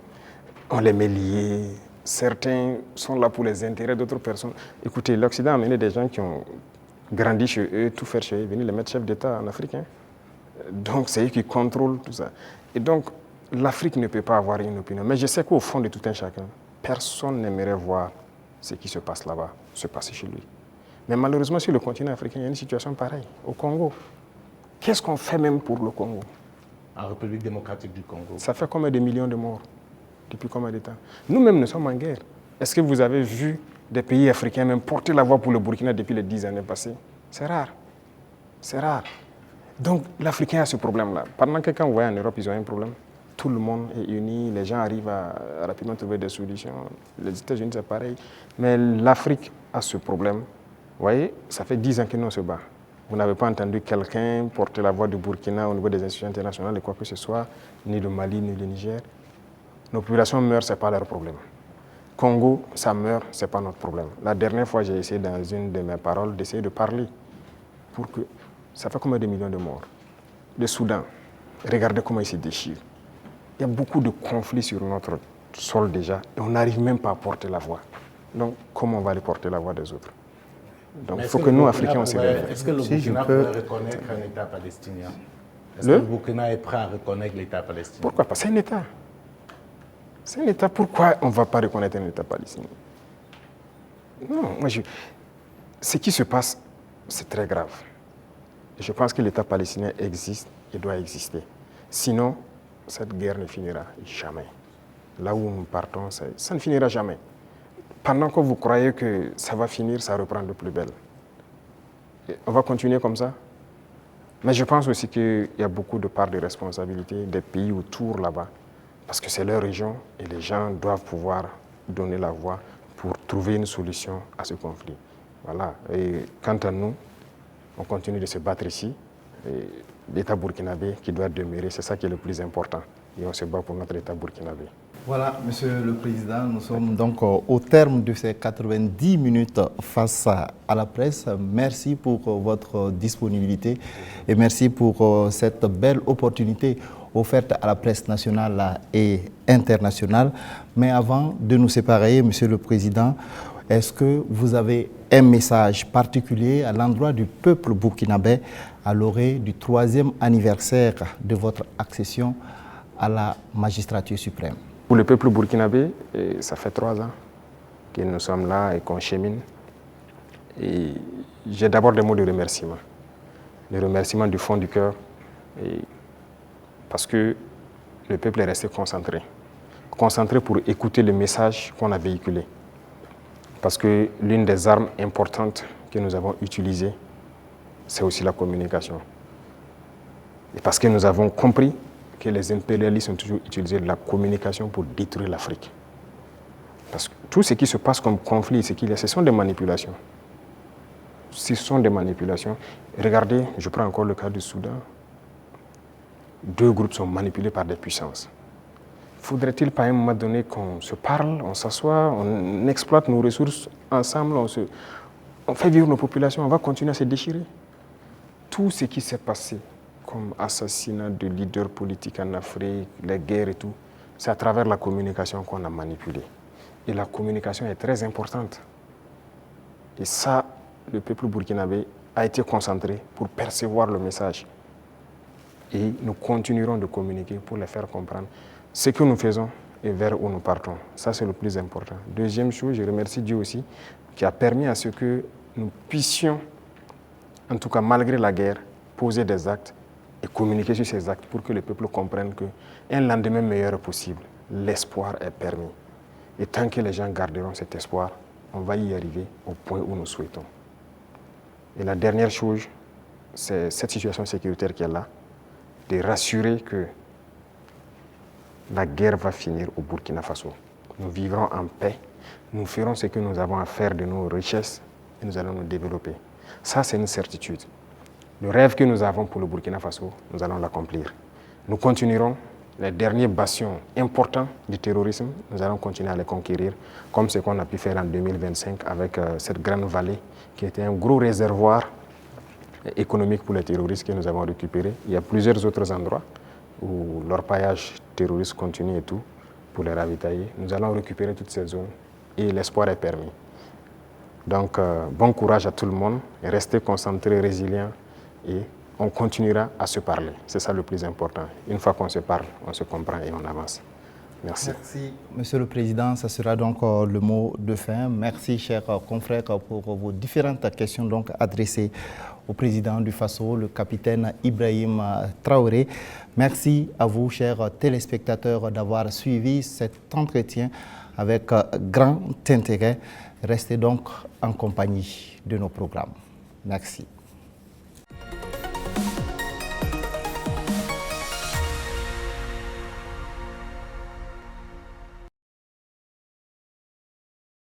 ont les mains liées, certains sont là pour les intérêts d'autres personnes. Écoutez, l'Occident a amené des gens qui ont grandi chez eux, tout faire chez eux, venir les mettre chefs d'État en Afrique. Donc c'est eux qui contrôlent tout ça. Et donc l'Afrique ne peut pas avoir une opinion. Mais je sais qu'au fond de tout un chacun, personne n'aimerait voir ce qui se passe là-bas, se passer chez lui. Mais malheureusement, sur le continent africain, il y a une situation pareille. Au Congo, qu'est-ce qu'on fait même pour le Congo? En République démocratique du Congo. Ça fait combien de millions de morts? Depuis combien de temps? Nous-mêmes, nous sommes en guerre. Est-ce que vous avez vu des pays africains même porter la voix pour le Burkina depuis les 10 années passées? C'est rare. C'est rare. Donc, l'Africain a ce problème-là. Pendant que quand vous voyez en Europe, ils ont un problème. Tout le monde est uni, les gens arrivent à rapidement trouver des solutions. Les États-Unis, c'est pareil. Mais l'Afrique a ce problème. Vous voyez, ça fait 10 ans que nous on se bat. Vous n'avez pas entendu quelqu'un porter la voix du Burkina au niveau des institutions internationales, et quoi que ce soit, ni le Mali, ni le Niger. Nos populations meurent, ce n'est pas leur problème. Congo, ça meurt, ce n'est pas notre problème. La dernière fois, j'ai essayé dans une de mes paroles d'essayer de parler pour que... Ça fait combien de millions de morts? Le Soudan, regardez comment il se déchire. Il y a beaucoup de conflits sur notre sol déjà et on n'arrive même pas à porter la voix. Donc, comment on va aller porter la voix des autres? Donc, il faut que nous, Africains, on se réveille. Est-ce que le Burkina pourrait reconnaître un État palestinien? Est-ce que le Burkina est prêt à reconnaître l'État palestinien? Pourquoi pas? C'est un État. C'est un État. Pourquoi on ne va pas reconnaître un État palestinien? Non, ce qui se passe, c'est très grave. Et je pense que l'État palestinien existe et doit exister. Sinon, cette guerre ne finira jamais. Là où nous partons, ça ne finira jamais. Pendant que vous croyez que ça va finir, ça reprend de plus belle. Et on va continuer comme ça. Mais je pense aussi qu'il y a beaucoup de parts de responsabilité des pays autour là-bas. Parce que c'est leur région et les gens doivent pouvoir donner la voix pour trouver une solution à ce conflit. Voilà. Et quant à nous, on continue de se battre ici. L'État burkinabé qui doit demeurer, c'est ça qui est le plus important. Et on se bat pour notre État burkinabé. Voilà, Monsieur le Président, nous sommes donc au terme de ces 90 minutes face à la presse. Merci pour votre disponibilité et merci pour cette belle opportunité offerte à la presse nationale et internationale. Mais avant de nous séparer, Monsieur le Président, est-ce que vous avez un message particulier à l'endroit du peuple burkinabé à l'orée du 3e anniversaire de votre accession à la magistrature suprême? Pour le peuple burkinabé, ça fait 3 ans que nous sommes là et qu'on chemine. Et j'ai d'abord des mots de remerciement. Des remerciements du fond du cœur, parce que le peuple est resté concentré. Concentré pour écouter le message qu'on a véhiculé. Parce que l'une des armes importantes que nous avons utilisées, c'est aussi la communication. Et parce que nous avons compris que les impérialistes ont toujours utilisé la communication pour détruire l'Afrique. Parce que tout ce qui se passe comme conflit, ce sont des manipulations. Ce sont des manipulations. Regardez, je prends encore le cas du Soudan. 2 groupes sont manipulés par des puissances. Faudrait-il pas à un moment donné qu'on se parle, on s'assoit, on exploite nos ressources ensemble, on fait vivre nos populations, on va continuer à se déchirer? Tout ce qui s'est passé comme assassinat de leaders politiques en Afrique, les guerres et tout, c'est à travers la communication qu'on a manipulé. Et la communication est très importante. Et ça, le peuple burkinabé a été concentré pour percevoir le message. Et nous continuerons de communiquer pour les faire comprendre ce que nous faisons et vers où nous partons. Ça, c'est le plus important. Deuxième chose, je remercie Dieu aussi, qui a permis à ce que nous puissions, en tout cas malgré la guerre, poser des actes et communiquer sur ces actes pour que le peuple comprenne qu'un lendemain meilleur est possible. L'espoir est permis. Et tant que les gens garderont cet espoir, on va y arriver au point où nous souhaitons. Et la dernière chose, c'est cette situation sécuritaire qui est là, de rassurer que la guerre va finir au Burkina Faso. Nous vivrons en paix, nous ferons ce que nous avons à faire de nos richesses et nous allons nous développer. Ça, c'est une certitude. Le rêve que nous avons pour le Burkina Faso, nous allons l'accomplir. Nous continuerons les derniers bastions importants du terrorisme, nous allons continuer à les conquérir, comme ce qu'on a pu faire en 2025 avec cette grande vallée qui était un gros réservoir économique pour les terroristes que nous avons récupéré. Il y a plusieurs autres endroits où l'orpaillage terroriste continue et tout, pour les ravitailler. Nous allons récupérer toutes ces zones et l'espoir est permis. Donc, bon courage à tout le monde, restez concentrés, résilients et on continuera à se parler. C'est ça le plus important. Une fois qu'on se parle, on se comprend et on avance. Merci. Merci, Monsieur le Président. Ça sera donc le mot de fin. Merci, chers confrères, pour vos différentes questions donc adressées au président du Faso, le capitaine Ibrahim Traoré. Merci à vous, chers téléspectateurs, d'avoir suivi cet entretien avec grand intérêt. Restez donc en compagnie de nos programmes. Merci.